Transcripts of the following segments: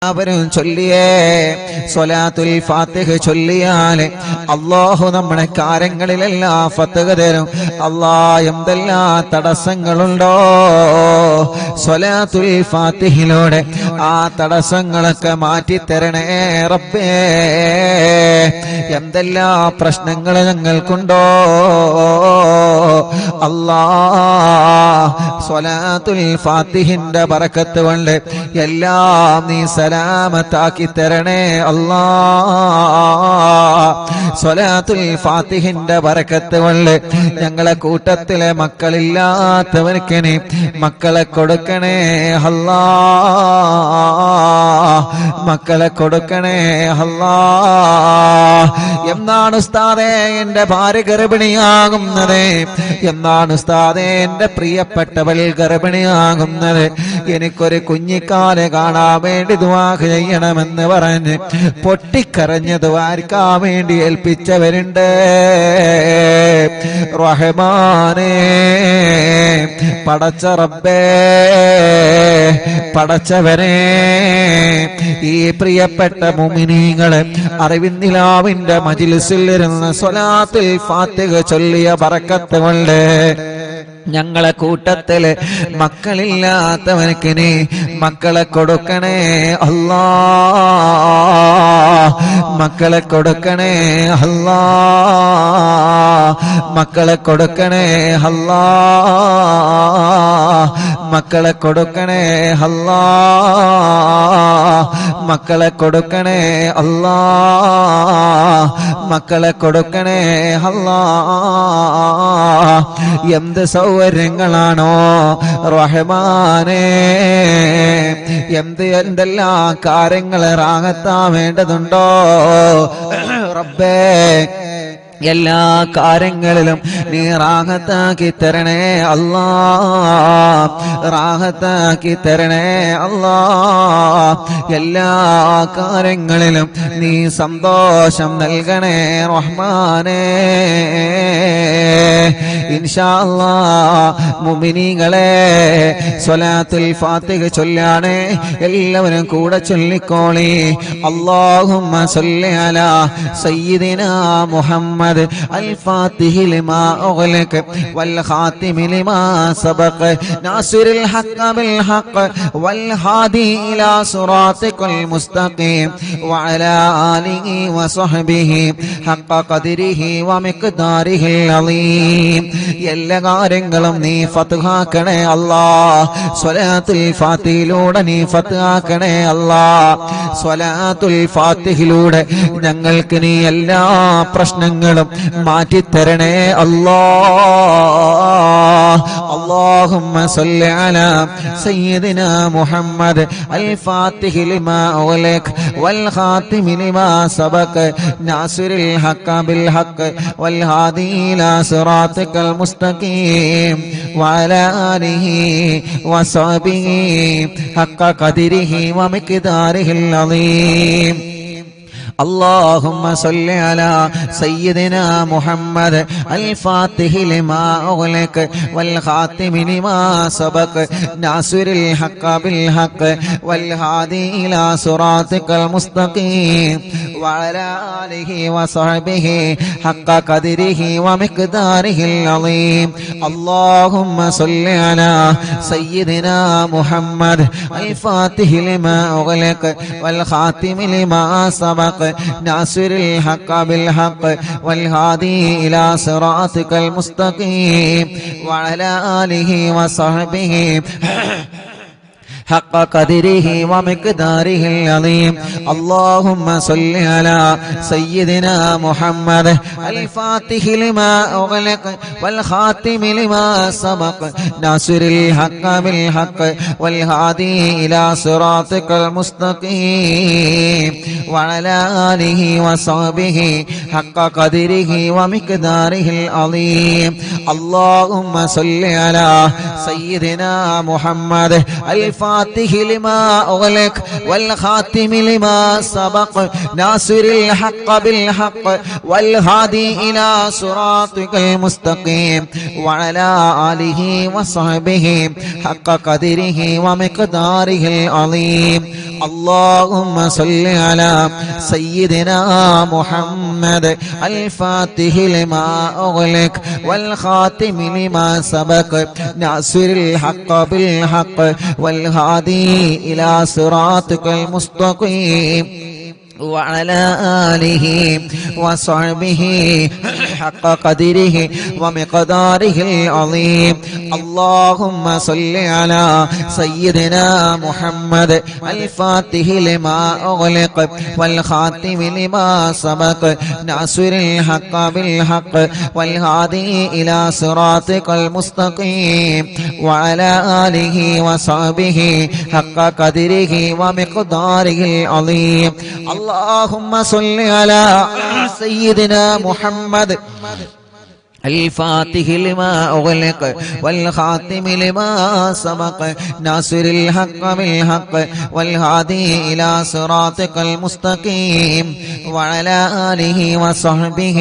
അവരും ചൊല്ലിയേ സ്വലാത്തുൽ ഫാത്തിഹ ചൊല്ലിയാൽ അല്ലാഹു നമ്മുടെ കാര്യങ്ങളിലെല്ലാം ഫത്ഹ് തരും. അല്ലാഹ് എന്തെല്ലാം തടസ്സങ്ങളുണ്ടോ സ്വലാത്തുൽ ഫാത്തിഹിലൂടെ ആ തടസ്സങ്ങളൊക്കെ മാറ്റിത്തരണേ റബ്ബേ. എന്തെല്ലാം പ്രശ്നങ്ങൾ ഞങ്ങൾക്കുണ്ടോ അല്ലാഹ് സ്വലാത്തുൽ ഫാത്തിഹിന്റെ ബറക്കത്ത് കൊണ്ട് എല്ലാം നീ സലാമത്താക്കി തരണേ അല്ലാഹ്. സ്വലാത്തുൽ ഫാത്തിഹിന്റെ ബറക്കത്ത് കൊണ്ട് ഞങ്ങളെ കൂട്ടത്തിലെ മക്കളില്ലാത്തവർക്ക് നീ മക്കളെ കൊടുക്കണേ അല്ലാഹ്. മക്കളെ കൊടുക്കണേ അല്ലാഹ്. എന്നാണ് ഉസ്താദേ എന്റെ ഭാര്യ ഗർഭിണിയാകുന്നത്? എന്നാണ് ഉസ്താദേ എന്റെ പ്രിയപ്പെട്ടവൾ ഗർഭിണിയാകുന്നത്? എനിക്കൊരു കുഞ്ഞിക്കാലെ കാണാൻ വേണ്ടി ദുആ ചെയ്യണമെന്ന് പറഞ്ഞ് പൊട്ടിക്കരഞ്ഞ് ദുആർക്കാൻ വേണ്ടി ഏൽപ്പിച്ചവരുണ്ട്. റഹ്മാനേ, പടച്ച റബ്ബേ, പടച്ചവനെ, ഈ പ്രിയപ്പെട്ട മുഅ്മിനീങ്ങളെ അറിവിന്നിലാവിന്റെ മജ്ലിസിൽ ഇരുന്ന് സ്വലാത്തുൽ ഫാത്തിഹ ചൊല്ലിയ ബറക്കത്ത് കൊണ്ട് ഞങ്ങളെ കൂട്ടത്തില് മക്കളില്ലാത്തവനക്ക് നീ മക്കളെ കൊടുക്കണേ അല്ലാഹ്. മക്കളെ കൊടുക്കണേ അല്ലാഹ്. മക്കളെ കൊടുക്കണേ അല്ലാഹ്. മക്കളെ കൊടുക്കണേ അല്ലാഹ്. മക്കളെ കൊടുക്കണേ അല്ലാഹ്. മക്കളെ കൊടുക്കണേ അല്ലാഹ്. എന്ത് സൗകര്യങ്ങളാണോ റഹ്മാനേ, എന്തെല്ലാം കാര്യങ്ങൾ റാഹത്താൻ വേണ്ടതുണ്ടോ റബ്ബേ, എല്ലാ കാര്യങ്ങളിലും നീ റാഹത്താക്കി തരണേ അല്ലാഹ്. റാഹത്താക്കി തരണേ അല്ലാഹ്. എല്ലാ കാര്യങ്ങളിലും നീ സന്തോഷം നൽകണേ റഹ്മാനേ. ഇൻഷാ അല്ലാഹ് മുഅ്മിനീങ്ങളെ സ്വലാത്തുൽ ഫാത്തിഹ ചൊല്ലാണ് എല്ലാവരും കൂടെ ചൊല്ലിക്കോളി. അല്ലാഹുമ്മ സ്വല്ലി അലാ സയ്യിദിനാ മുഹമ്മദ് الفاتح لما أغلق والخاتم لما سبق ناصر الحق بالحق والهادي إلى صراطك المستقيم وعلى آله وصحبه حق قدره ومقداره العظيم. എല്ലാ കാര്യങ്ങളും നീ ഫത്ഹാക്കണേ അല്ലാഹ്. സ്വലാത്തുൽ ഫാത്തിഹിലൂടെ നീ ഫത്ഹാക്കണേ അല്ലാഹ്. സ്വലാത്തുൽ ഫാത്തിഹിലൂടെ ഞങ്ങൾക്ക് നീ എല്ലാ പ്രശ്നങ്ങളും മാറ്റിത്തരണേ അല്ലാഹ്. اللهم صل على سيدنا محمد الفاتح لما أغلق والخاتم لما سبق ناصر الحق بالحق والهادي إلى صراطك المستقيم وعلى آله وصحبه حق قدره ومقداره العظيم. اللهم صل على سيدنا محمد الفاتح لما أغلق والخاتم لما سبق ناصر الحق بالحق والهادي إلى صراطك المستقيم وعلى آله وصحبه حق قدره ومقداره العظيم. اللهم صل على سيدنا محمد الفاتح لما أغلق والخاتم لما سبق ناصر الحق بالحق والهادي إلى صراطك المستقيم وعلى آله وصحبه حق قدره ومقداره العظيم. اللهم صل على سيدنا محمد الفاتح لما أغلق والخاتم لما سبق ناصر الحق بالحق والهادي إلى صراطك المستقيم وعلى آله وصحبه حق قدره ومقداره العظيم. اللهم صل على سيدنا محمد الفاتح لما أغلق والخاتم لما سبق ناصر الحق بالحق والهادي إلى صراطك المستقيم وعلى آله وصحبه حق قدره ومقداره العظيم. اللهم صل على سيدنا محمد الفاتح لما أغلق والخاتم لما سبق ناصر الحق بالحق والهادي إلى صراطك المستقيم وعلى آله وصحبه حق قدره ومقداره العظيم. اللهم صل على سيدنا محمد الفاتح لما أغلق والخاتم لما سبق ناصر الحق بالحق والهادي إلى صراطك المستقيم وعلى آله وصحبه حق قدره ومقداره العظيم. اللهم صل على سيدنا محمد الفاتح لما أغلق والخاتم لما سبق ناصر الحق بالحق والهادي إلى صراطك المستقيم وعلى آله وصحبه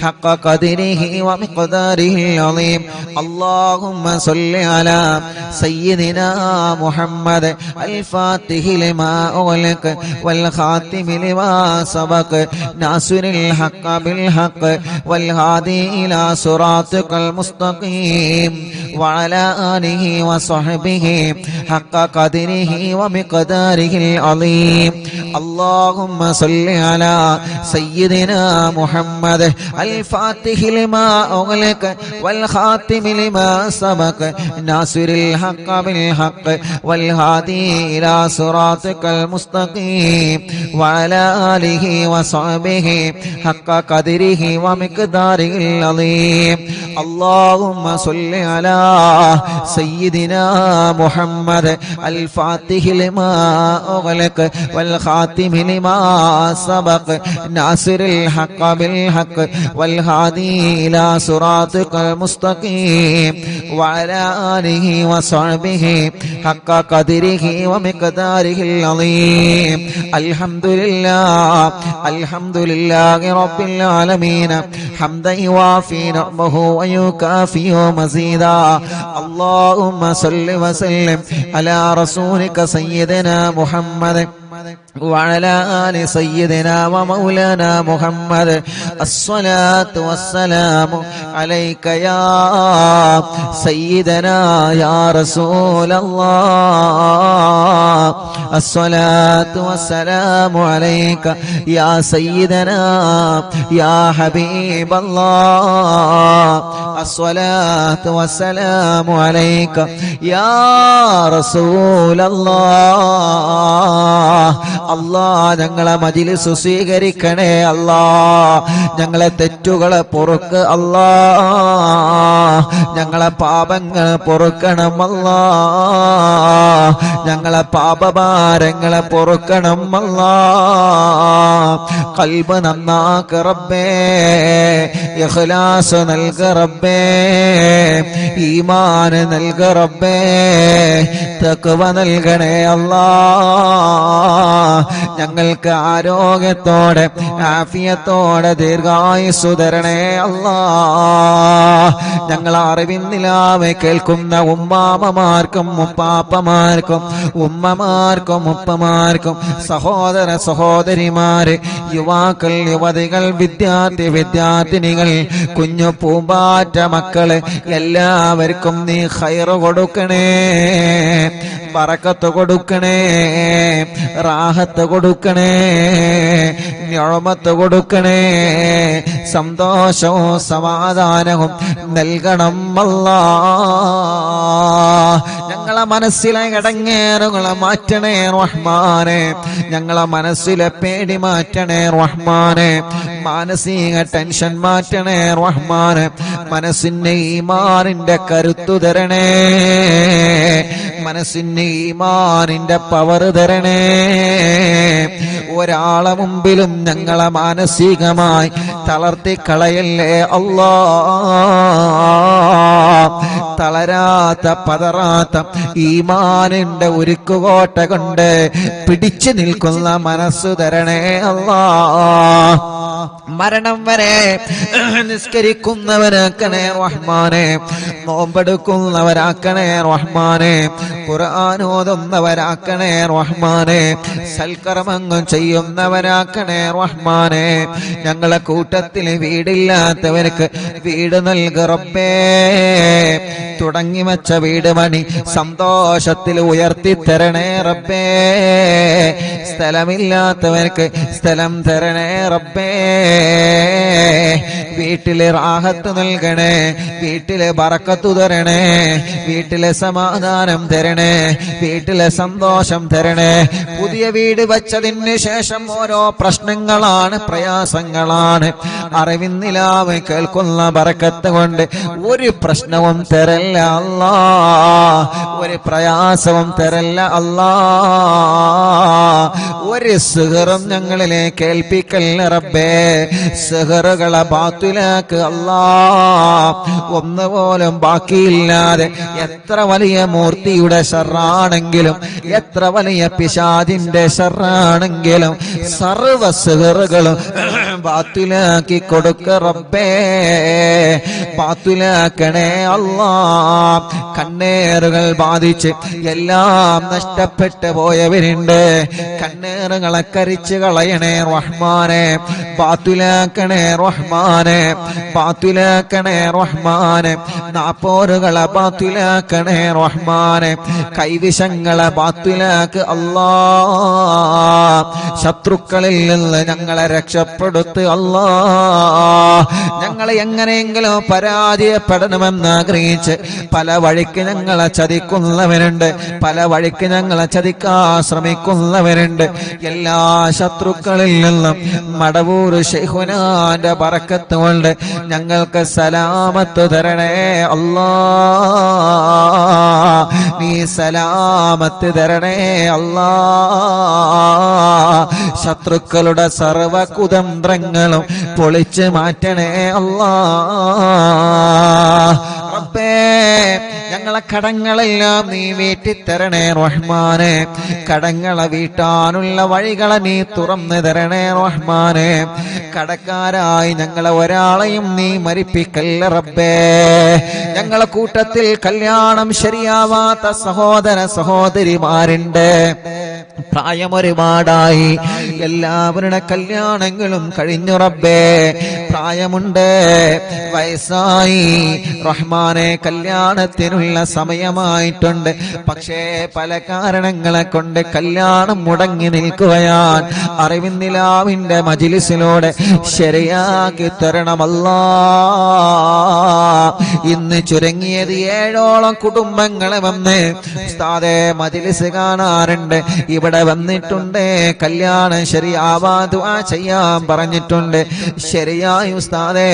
حق قدره ومقداره العظيم. اللهم صل على سيدنا محمد الفاتح لما أغلق والخاتم لما سبق ناصر الحق بالحق والهادي إلى صراطك المستقيم وعلى آله وصحبه حق قدره ومقداره العظيم. اللهم صل على سيدنا محمد الفاتح لما أغلق والخاتم لما سبق ناصر الحق بالحق والهادي إلى صراطك المستقيم وعلى آله وصحبه حق قدره ومقداره العظيم. اللهم صل على سيدنا محمد الفاتح لما أغلق والخاتم لما سبق ناصر الحق بالحق والهادي إلى صراطك المستقيم وعلى آله وصحبه حق قدره ومقداره العظيم. الحمد لله الحمد لله رب العالمين حمدا يوافي نعمه ويكافئ مزيدا. اللهم صل وسلم على رسولك سيدنا محمد وعلى آل سيدنا ومولانا محمد. الصلاة والسلام عليك يا سيدنا يا رسول الله. الصلاة والسلام عليك يا سيدنا يا حبيب الله. الصلاة والسلام عليك يا رسول الله. അല്ലാഹ് ഞങ്ങളെ മജ്‌ലിസ് സ്വീകരിക്കണേ അല്ലാഹ്. ഞങ്ങളെ തെറ്റുകളെ പൊറുക്ക് അല്ലാഹ്. ഞങ്ങളെ പാപങ്ങൾ പൊറുക്കണം അല്ലാഹ്. ഞങ്ങളെ പാപഭാരങ്ങളെ പൊറുക്കണം അല്ലാഹ്. ഖൽബ് നന്നാക്ക് റബ്ബേ, ഇഖ്ലാസ് നൽക റബ്ബേ, ഈമാൻ നൽക റബ്ബേ, തഖ്വ നൽകണേ അല്ലാഹ്. ഞങ്ങൾക്ക് ആരോഗ്യത്തോടെ ആഫിയത്തോടെ ദീർഘായുസ്സു തരണേ അല്ലാഹ്. ഞങ്ങൾ അറിവിന്നിലാവെ കേൾക്കുന്ന ഉമ്മാമമാർക്കും ഉപ്പാപ്പമാർക്കും ഉമ്മമാർക്കും ഉപ്പമാർക്കും സഹോദര സഹോദരിമാര് യുവാക്കൾ യുവതികൾ വിദ്യാർത്ഥി വിദ്യാർത്ഥിനികൾ കുഞ്ഞു പൂമ്പാറ്റ മക്കള് എല്ലാവർക്കും നീ ഖൈറ് കൊടുക്കണേ, ബറക്കത്ത് കൊടുക്കണേ, റാഹത്ത് കൊടുക്കണേ, നിഅമത്ത് കൊടുക്കണേ, സന്തോഷവും സമാധാനവും നൽകണം അല്ലാഹ്. ഞങ്ങളെ മനസ്സിലെ ഇടങ്ങേറുകളെ മാറ്റണേ റഹ്മാനെ. ഞങ്ങളെ മനസ്സിലെ പേടി മാറ്റണേ റഹ്മാനെ. മാനസിക ടെൻഷൻ മാറ്റണേ റഹ്മാനെ. മനസ്സിന് ഈമാനിന്റെ കരുത്തു തരണേ, മനസ്സിന് ഈമാനിന്റെ പവർ തരണേ. ഒരാളെ മുമ്പിലും ഞങ്ങളെ മാനസികമായി തളർത്തി കളയല്ലേ അല്ലാഹ്. തളരാത്ത പതറാത്ത ഈമാനിന്റെ ഉരുക്കുകോട്ട കൊണ്ട് പിടിച്ചു നിൽക്കുന്ന മനസ്സ് തരണേ അല്ലാഹ്. മരണം വരെ നിസ്കരിക്കുന്നവരാക്കണേ റഹ്മാനെ, നോമ്പെടുക്കുന്നവരാക്കണേ റഹ്മാനെ, ഖുർആൻ ഓതുന്നവരാക്കണേ റഹ്മാനെ, സൽക്കർമ്മങ്ങൾ ചെയ്യുന്നവരാക്കണേ റഹ്മാനെ. ഞങ്ങളെ കൂട്ടത്തിൽ വീടില്ലാത്തവർക്ക് വീട് നൽക റബ്ബേ. തുടങ്ങി വച്ച വീട് പണി സന്തോഷത്തിൽ ഉയർത്തി തരണേ റബ്ബേ. സ്ഥലമില്ലാത്തവർക്ക് സ്ഥലം തരണേ റബ്ബേ. വീട്ടിലെ റാഹത്ത് നൽകണേ, വീട്ടിലെ ബറക്കത്ത് തരണേ, വീട്ടിലെ സമാധാനം തരണേ, വീട്ടിലെ സന്തോഷം തരണേ. പുതിയ വീട് വച്ചതിന് ശേഷം ഓരോ പ്രശ്നങ്ങളാണ്, പ്രയാസങ്ങളാണ്. അറിവിന്നിലാവ് കേൾക്കുന്ന ബറക്കത്ത് കൊണ്ട് ഒരു പ്രശ്നവും തരല്ല അല്ലാ, ഒരു പ്രയാസവും തരല്ല അല്ലാ. ഒരു സിഹറും ഞങ്ങളിലേക്ക് കേൾപ്പിക്കല്ല റബ്ബേ. സിഹറുകളെ ബാത്തിലാക്ക് അല്ലാ. ഒന്നുപോലും ബാക്കിയില്ലാതെ എത്ര വലിയ മൂർത്തിയുടെ ശർറാണെങ്കിലും, എത്ര വലിയ പിശാചിന്റെ ശർറാണെങ്കിലും സർവ സിഹറുകളും ബാത്തിലാക്കി കൊടുക്ക റബ്ബേ. ബാത്തിലാക്കണേ അല്ലാ. കണ്ണേറുകൾ ബാധിച്ച് എല്ലാം നഷ്ടപ്പെട്ടു പോയവരുണ്ട്. കണ്ണേറുകളെ കരിച്ചു കളയണേ റഹ്മാനെ. ബാത്തിലാക്കണേ റഹ്മാനെ, ബാത്തിലാക്കണേ റഹ്മാനെ. നാപ്പോരുകളെ ബാത്തിലാക്കണേ റഹ്മാനെ. കൈവിഷങ്ങളെ ബാത്തിലാക്ക് അല്ലാ. ശത്രുക്കളിൽ നിന്ന് ഞങ്ങളെ രക്ഷപ്പെടുത്ത് അല്ലാ. ഞങ്ങളെ എങ്ങനെയെങ്കിലും പരാജയപ്പെടണമെന്ന് ആഗ്രഹിച്ച് പല വഴിക്ക് ഞങ്ങളെ ചതിക്കുന്നവരുണ്ട്, പല വഴിക്ക് ഞങ്ങളെ ചതിക്കാൻ ശ്രമിക്കുന്നവരുണ്ട്. എല്ലാ ശത്രുക്കളിൽ നിന്നും മടവൂർ ശൈഖുനാന്റെ ബറക്കത്ത് കൊണ്ട് ഞങ്ങൾക്ക് സലാമത്ത് തരണേ അല്ലാ. നീ സലാമത്ത് തരണേ അല്ലാ. ശത്രുക്കളുടെ സർവ കുതന്ത്രങ്ങളും പൊളിച്ച് മാറ്റണേ അല്ലാ. റബ്ബേ, ഞങ്ങളെ കടങ്ങളെല്ലാം നീ വീട്ടിത്തരണേ റഹ്മാനെ. കടങ്ങളെ വീട്ടാനുള്ള വഴികളെ നീ തുറന്നു തരണേ റഹ്മാനെ. കടക്കാരായി ഞങ്ങളെ ഒരാളെയും നീ മരിപ്പിക്കല്ല റബ്ബേ. ഞങ്ങളെ കൂട്ടത്തിൽ കല്യാണം ശരിയാവാത്ത സഹോദര സഹോദരിമാരുണ്ട്. പ്രായം ഒരുപാടായി, എല്ലാവരുടെ കല്യാണങ്ങളും കഴിഞ്ഞു റബ്ബേ. പ്രായമുണ്ട്, വയസ്സായി റഹ്മാനെ, കല്യാണത്തിനുള്ള സമയമായിട്ടുണ്ട്. പക്ഷേ പല കാരണങ്ങളെ കൊണ്ട് കല്യാണം മുടങ്ങി നിൽക്കുകയാണ്. അറിവിന്നിലാവിന്റെ മജ്‌ലിസിലൂടെ ശരിയാക്കി തരണമല്ലാ. ഇന്ന് ചുരുങ്ങിയത് 7ഓളം കുടുംബങ്ങളെ വന്ന് ഉസ്താദേ മജ്‌ലിസ് കാണാറുണ്ട്, ഇവിടെ വന്നിട്ടുണ്ട്, കല്യാണം ശരിയാവാ ദുആ ചെയ്യാൻ പറഞ്ഞിട്ടുണ്ട്. ശരിയായി ഉസ്താദേ,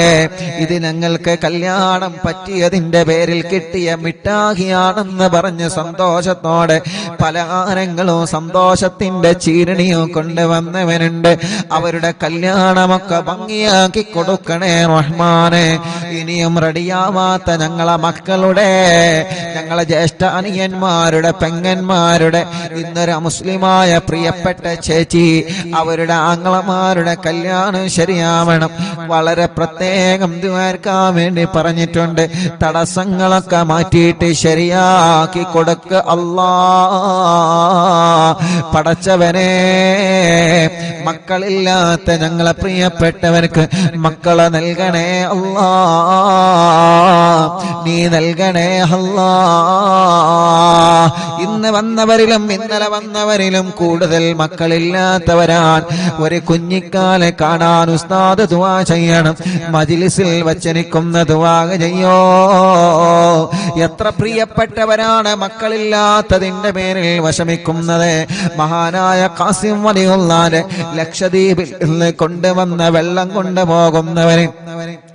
ഇത് ഞങ്ങൾക്ക് കല്യാണം പറ്റിയതിന്റെ പേരിൽ കിട്ടിയ മിഠായിയാണെന്ന് പറഞ്ഞ് സന്തോഷത്തോടെ പലഹാരങ്ങളും സന്തോഷത്തിന്റെ ചീരണിയും കൊണ്ടുവന്നവനുണ്ട്. അവരുടെ കല്യാണമൊക്കെ ഭംഗിയാക്കി കൊടുക്കണേ റഹ്മാനെ. ഇനിയും റെഡിയാവാത്ത ഞങ്ങളെ മക്കളുടെ, ഞങ്ങളെ ജ്യേഷ്ഠ അനിയന്മാരുടെ, പെങ്ങന്മാരുടെ, ഇന്നൊരു മുസ്ലിമായ പ്രിയപ്പെട്ട ചേച്ചി, അവരുടെ ആങ്ങളമാരുടെ കല്യാണം ശരിയാവണം. വളരെ പ്രത്യേകം ദുആർക്കാൻ വേണ്ടി പറഞ്ഞിട്ടുണ്ട്. തടസ്സങ്ങളൊക്കെ മാറ്റിയിട്ട് ശരിയാക്കി കൊടുക്ക അല്ലാ. പടച്ചവനെ, മക്കളില്ലാത്ത ഞങ്ങളെ പ്രിയപ്പെട്ടവർക്ക് മക്കളെ നൽകണേ അല്ലാ. നീ നൽകണേ അല്ലാ. ഇന്ന് വന്നവരിലും ഇന്നലെ വന്നവരിലും കൂടുതൽ മക്കളില്ലാത്തവരാൻ ഒരു കുഞ്ഞിക്കാലെ കാണാൻ ഉസ്താദ് ദുആ ചെയ്യണം. മജ്‌ലിസിൽ വച്ചനിക്കുന്ന ദുആ ചെയ്യോ. എത്ര പ്രിയപ്പെട്ടവരാണ് മക്കളില്ലാത്തതിന്റെ പേരിൽ വിഷമിക്കുന്നത്. മഹാനായ ഖാസിം വലിയുള്ളാന്റെ ലക്ഷദ്വീപിൽ നിന്ന് കൊണ്ടുവന്ന വെള്ളം കൊണ്ടുപോകുന്നവര്,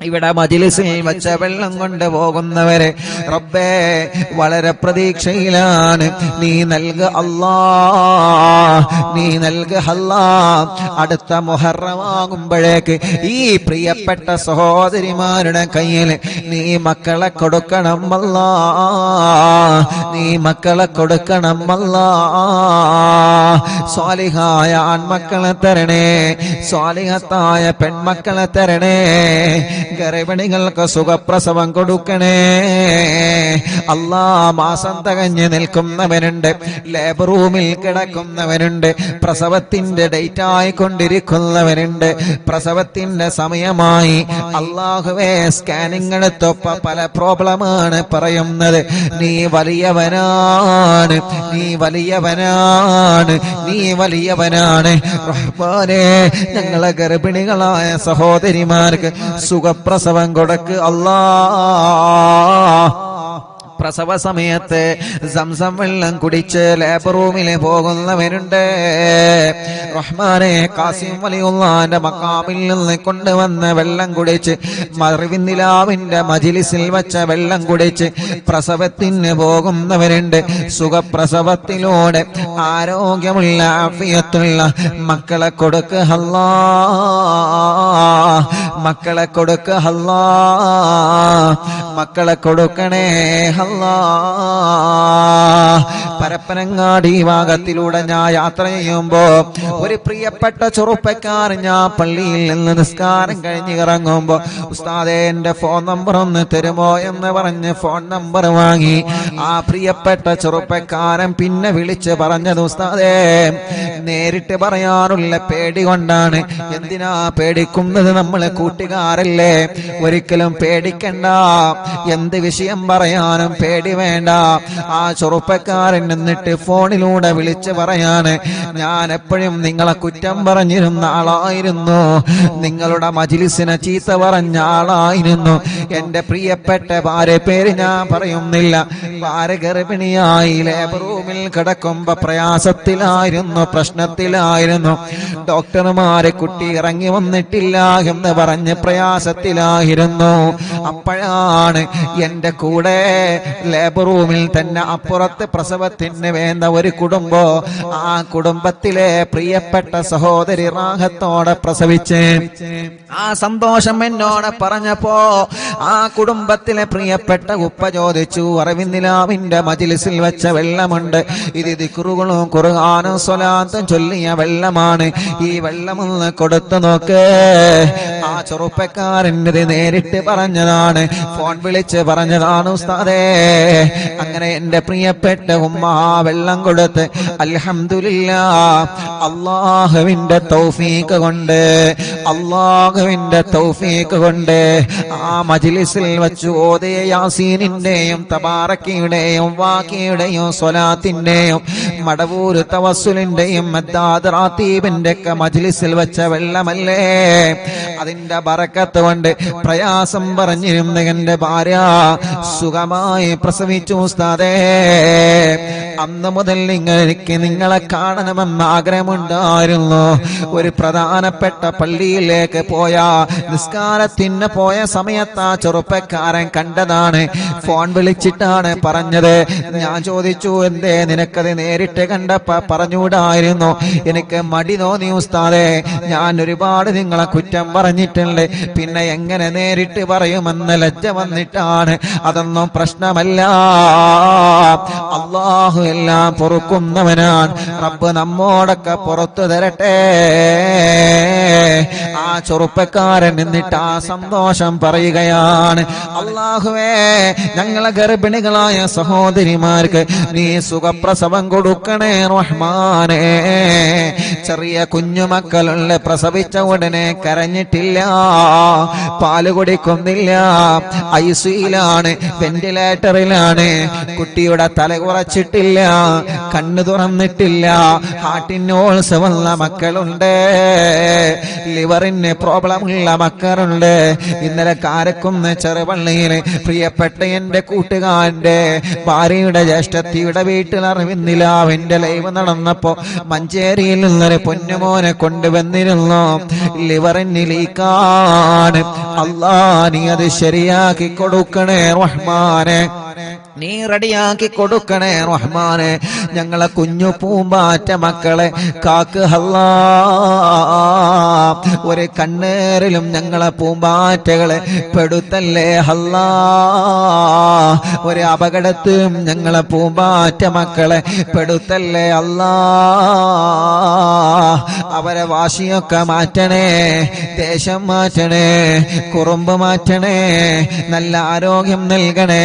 ഇവിടെ മജ്‌ലിസിൽ വെച്ച വെള്ളം കൊണ്ടുപോകുന്നവര് റബ്ബേ വളരെ പ്രതീക്ഷയിലാണ്. നീ നൽക അല്ലാ, നീ നൽക അല്ലാ. അടുത്ത മുഹറമാകുമ്പോഴേക്ക് ഈ പ്രിയപ്പെട്ട സഹോദരിമാരുടെ കയ്യിൽ നീ മക്കളെ കൊടുക്കണം അല്ലാ. നീ മക്കളെ കൊടുക്കണം അല്ലാ. സ്വാലിഹായ ആൺമക്കളെ തരണേ, സ്വാലിഹത്തായ പെൺമക്കളെ തരണേ. ഗർഭിണികൾക്ക് സുഖപ്രസവം കൊടുക്കണേ അല്ലാ. മാസം തികഞ്ഞ് നിൽക്കുന്നവനുണ്ട്, ലേബർ റൂമിൽ കിടക്കുന്നവനുണ്ട്, പ്രസവത്തിന്റെ ഡേറ്റ് ആയിക്കൊണ്ടിരിക്കുന്നവനുണ്ട്, പ്രസവത്തിന്റെ സമയമായി. അല്ലാഹുവേ, സ്കാനിങ് എടുത്തപ്പോ പല പ്രോബ്ലമാണ് പറയുന്നത്. നീ വലിയവനാണ്, നീ വലിയവനാണ്, നീ വലിയവനാണ് റഹ്മാനേ. ഞങ്ങളെ ഗർഭിണികളായ സഹോദരിമാർക്ക് സുഖപ്രസവം കൊടുക്ക് അല്ലാ. പ്രസവ സമയത്ത് സംസം വെള്ളം കുടിച്ച് ലേബർ റൂമിൽ പോകുന്നവരുണ്ട് റഹ്മാനെ. കാസിം വലിയുള്ളാന്റെ മഖാമിൽ നിന്ന് കൊണ്ടുവന്ന വെള്ളം കുടിച്ച്, മറിവിന്ദിലാവിന്റെ മജ്ലിസിൽ വെച്ച വെള്ളം കുടിച്ച് പ്രസവത്തിന് പോകുന്നവരുണ്ട്. സുഖപ്രസവത്തിലൂടെ ആരോഗ്യമുള്ള ആഫിയത്തുള്ള മക്കളെ കൊടുക്ക് അല്ലാ, മക്കളെ കൊടുക്ക് അല്ലാ, മക്കളെ കൊടുക്കണേ അല്ലാ. പരപ്പനങ്ങാടി ഭാഗത്തിലൂടെ ഞാൻ യാത്ര ചെയ്യുമ്പോ ഒരു പ്രിയപ്പെട്ട ചെറുപ്പക്കാരൻ, ഞാൻ പള്ളിയിൽ നിന്ന് നിസ്കാരം കഴിഞ്ഞ് ഇറങ്ങുമ്പോ, ഉസ്താദേ എന്റെ ഫോൺ നമ്പർ ഒന്ന് തരുമോ എന്ന് പറഞ്ഞ് ഫോൺ നമ്പർ വാങ്ങി. ആ പ്രിയപ്പെട്ട ചെറുപ്പക്കാരൻ പിന്നെ വിളിച്ച് പറഞ്ഞത്, ഉസ്താദേ നേരിട്ട് പറയാനുള്ള പേടി കൊണ്ടാണ്. എന്തിനാ പേടിക്കുന്നത്? നമ്മളെ കൂട്ടുകാരല്ലേ, ഒരിക്കലും പേടിക്കണ്ട. എന്ത് വിഷയം പറയാനും പേടി വേണ്ട. ആ ചെറുപ്പക്കാരൻ എന്നിട്ട് ഫോണിലൂടെ വിളിച്ച് പറയാണ്, ഞാൻ എപ്പോഴും നിങ്ങളെ കുറ്റം പറഞ്ഞിരുന്ന ആളായിരുന്നു, നിങ്ങളുടെ മജ്ലിസിനെ ചീത്ത പറഞ്ഞ ആളായിരുന്നു. എന്റെ പ്രിയപ്പെട്ട ഭാര്യ പേര് ഞാൻ പറയുന്നില്ല, ഭാര്യ ഗർഭിണിയായി ലേബർ റൂമിൽ കിടക്കുമ്പോ പ്രയാസത്തിലായിരുന്നു, പ്രശ്നത്തിലായിരുന്നു. ഡോക്ടർമാരെ കുട്ടി ഇറങ്ങി വന്നിട്ടില്ല എന്ന് പറഞ്ഞ് പ്രയാസത്തിലായിരുന്നു. അപ്പോഴാണ് എന്റെ കൂടെ ലേബർ റൂമിൽ തന്നെ അപ്പുറത്ത് പ്രസവത്തിന് വേണ്ട ഒരു കുടുംബം, ആ കുടുംബത്തിലെ പ്രിയപ്പെട്ട സഹോദരി റാഹത്തോടെ പ്രസവിച്ച് ആ സന്തോഷം എന്നോട് പറഞ്ഞപ്പോ ആ കുടുംബത്തിലെ പ്രിയപ്പെട്ട ഉപ്പ ചോദിച്ചു, അറിവിന്ദിലാവിന്റെ മജ്ലിസിൽ വെച്ച വെള്ളമുണ്ട്, ഇത് ദിക്റുകളും ഖുർആനും സ്വലാത്തും ചൊല്ലിയ വെള്ളമാണ്, ഈ വെള്ളമൊന്ന് കൊടുത്തു നോക്ക്. ആ ചെറുപ്പക്കാരൻ്റെ നേരിട്ട് പറഞ്ഞതാണ്, ഫോൺ വിളിച്ച് പറഞ്ഞതാണ്, ഉസ്താദേ അങ്ങനെ എന്റെ പ്രിയപ്പെട്ട ഉമ്മ വെള്ളം കൊടുത്ത് അൽഹംദുലില്ലാഹ് അല്ലാഹുവിന്റെ തൗഫീഖ് കൊണ്ട്, അല്ലാഹുവിന്റെ തൗഫീഖ് കൊണ്ട് ആ മജ്ലിസിൽ വെച്ച് ഓതിയ യാസീനിന്റെയും തബാറക്കയുടെയും വാക്കിയുടെയും സ്വലാത്തിന്റെയും മടവൂർ തവസ്സുലിന്റെയും മദ്ദാദ് റാത്തീബിന്റെ ഒക്കെ മജ്ലിസിൽ വെച്ച വെള്ളമല്ലേ, അതിന്റെ ബറക്കത്ത് കൊണ്ട് പ്രയാസം പറഞ്ഞിരുന്ന എന്റെ ഭാര്യ സുഖമായി പ്രസവിച്ചു. ഉസ്താദേ അന്ന് മുതൽ എനിക്ക് നിങ്ങളെ കാണണമെന്ന് ആഗ്രഹമുണ്ടായിരുന്നു. ഒരു പ്രധാനപ്പെട്ട പള്ളിയിലേക്ക് പോയ നിസ്കാരത്തിന് പോയ സമയത്ത് ആ ചെറുപ്പക്കാരൻ കണ്ടതാണ്, ഫോൺ വിളിച്ചിട്ടാണ് പറഞ്ഞത്. ഞാൻ ചോദിച്ചു, എന്തേ നിനക്കത് നേരിട്ട് കണ്ടപ്പോ പറഞ്ഞുകൂടായിരുന്നു? എനിക്ക് മടി തോന്നി ഉസ്താദേ, ഞാൻ ഒരുപാട് നിങ്ങളെ കുറ്റം പറഞ്ഞിട്ടുണ്ട്, പിന്നെ എങ്ങനെ നേരിട്ട് പറയുമെന്ന് ലജ്ജ വന്നിട്ടാണ്. അതൊന്നും പ്രശ്നമല്ല, അല്ലാഹു എല്ലാം പൊറുക്കുന്നവനാണ്. റബ്ബ് നമ്മോടൊക്കെ പുറത്തു തരട്ടെ. ആ ചെറുപ്പക്കാരൻ എന്നിട്ട് ആ സന്തോഷം പറയുകയാണ്, അല്ലാഹുവേ ഞങ്ങളെ ഗർഭിണികളായ സഹോദരിമാർക്ക് നീ സുഖപ്രസവം കൊടുക്കണേ റഹ്മാനേ. ചെറിയ കുഞ്ഞുമക്കളുള്ള പ്രസവിച്ച ഉടനെ കരഞ്ഞിട്ടില്ല, പാല് കുടിക്കുന്നില്ല, ഐസിയിലാണ്, വെന്റിലേറ്ററിലാണ്, കുട്ടിയുടെ തല കുറച്ചിട്ടില്ല, കണ്ണു തുറന്നിട്ടില്ല, ഹാർട്ടിനോൾസ് വന്ന മക്കളുണ്ട്, ലിവറിന് പ്രോബ്ലം ഉള്ള മക്കളുണ്ട്. ഇന്നലെ കാരക്കുന്ന് ചെറുപള്ളിയിൽ പ്രിയപ്പെട്ട എന്റെ കൂട്ടുകാരന്റെ ഭാര്യയുടെ ജ്യേഷ്ഠത്തിയുടെ വീട്ടിൽ അറിവിന്ദിലാവിന്റെ ലൈവ് നടന്നപ്പോ മഞ്ചേരിയിൽ നിന്നൊരു പൊന്നുമോനെ കൊണ്ടുവന്നിരുന്നു. ലിവറിന് ലീക്കാണ്. അല്ലാ നീ അത് ശരിയാക്കി കൊടുക്കണേ റഹ്മാനെ. നീ റെഡിയാക്കി കൊടുക്കണേ റഹ്മാനെ. ഞങ്ങളെ കുഞ്ഞു പൂമ്പാറ്റ മക്കളെ കാക്ക് അല്ലാ. ഒരു കണ്ണേറിലും ഞങ്ങളെ പൂമ്പാറ്റകളെ പെടുത്തല്ലേ അല്ലാ. ഒരു അപകടത്തിലും ഞങ്ങളെ പൂമ്പാറ്റ മക്കളെ പെടുത്തല്ലേ അല്ലാ. അവരെ വാശിയൊക്കെ മാറ്റണേ, ദേശം മാറ്റണേ, കുറുമ്പ് മാറ്റണേ, നല്ല ആരോഗ്യം നൽകണേ,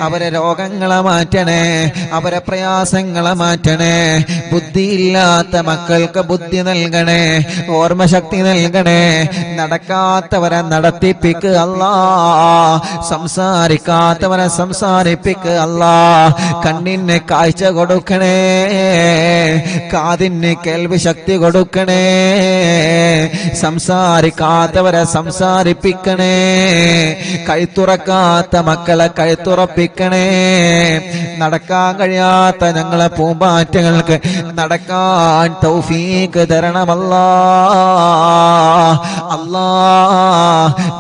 അവരെ രോഗങ്ങളെ മാറ്റണേ, അവരെ പ്രയാസങ്ങളെ മാറ്റണേ. ബുദ്ധിയില്ലാത്ത മക്കൾക്ക് ബുദ്ധി നൽകണേ, ഓർമ്മശക്തി നൽകണേ. നടക്കാത്തവരെ നടത്തിപ്പിക്കുക അല്ലാ. സംസാരിക്കാത്തവരെ സംസാരിപ്പിക്കുക അല്ലാ. കണ്ണിന് കാഴ്ച കൊടുക്കണേ, കാതിന് കേൾവി ശക്തി കൊടുക്കണേ. സംസാരിക്കാത്തവരെ സംസാരിപ്പിക്കണേ, കഴുത്തുറക്കാത്ത മക്കളെ കഴുത്തുറപ്പിക്കണേ. നടക്കാൻ കഴിയാത്ത ഞങ്ങളെ പൂമ്പാറ്റകൾക്ക് നടക്കാൻ തൗഫീഖ് തരണമല്ലാ. അല്ലാ,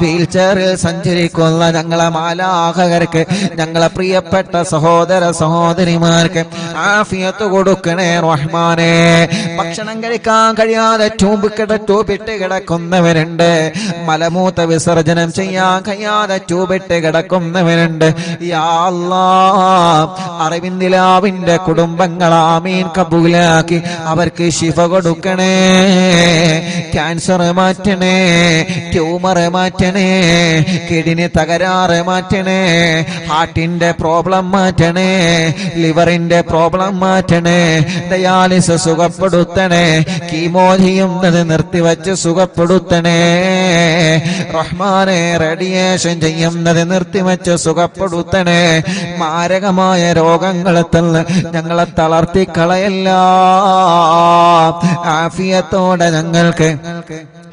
വീൽ ചെയറിൽ സഞ്ചരിക്കുന്ന ഞങ്ങളെ മാലാഖകർക്ക്, ഞങ്ങളെ പ്രിയപ്പെട്ട സഹോദര സഹോദരിമാർക്ക് ആഫിയത്ത് കൊടുക്കണേ റഹ്മാനെ. ഭക്ഷണം കഴിക്കാൻ കഴിയാതെ ട്യൂബിട്ട് കിടക്കുന്നവരുണ്ട്, മലമൂത്ര വിസർജനം ചെയ്യാൻ കഴിയാതെ ട്യൂബിട്ട് കിടക്കുന്നവരുണ്ട്. യാ അല്ലാഹ്, അറിവിന്ദിലാവിന്റെ കുടുംബങ്ങൾ ആമീൻ കബൂലാക്കി അവർക്ക് ശിഫ കൊടുക്കണേ. ക്യാൻസർ മാറ്റണേ, ട്യൂമർ മാറ്റണേ, കിഡ്നി തകരാറ് മാറ്റണേ, ഹാർട്ടിന്റെ പ്രോബ്ലം മാറ്റണേ, ലിവറിന്റെ പ്രോബ്ലം മാറ്റണേ, ഡയാലിസിസ് സുഖപ്പെടുത്തണേ, കീമോ ചെയ്യുന്നത് നിർത്തിവെച്ച് സുഖപ്പെടുത്തണേ റഹ്മാനെ. റേഡിയേഷൻ ചെയ്യുന്നത് നിർത്തിവെച്ച് സുഖപ്പെടുത്തണേ. മാരകമായ രോഗങ്ങളെ തന്ന് ഞങ്ങളെ തളർത്തിക്കളയല്ല. ആഫിയത്തോടെ ഞങ്ങൾക്ക്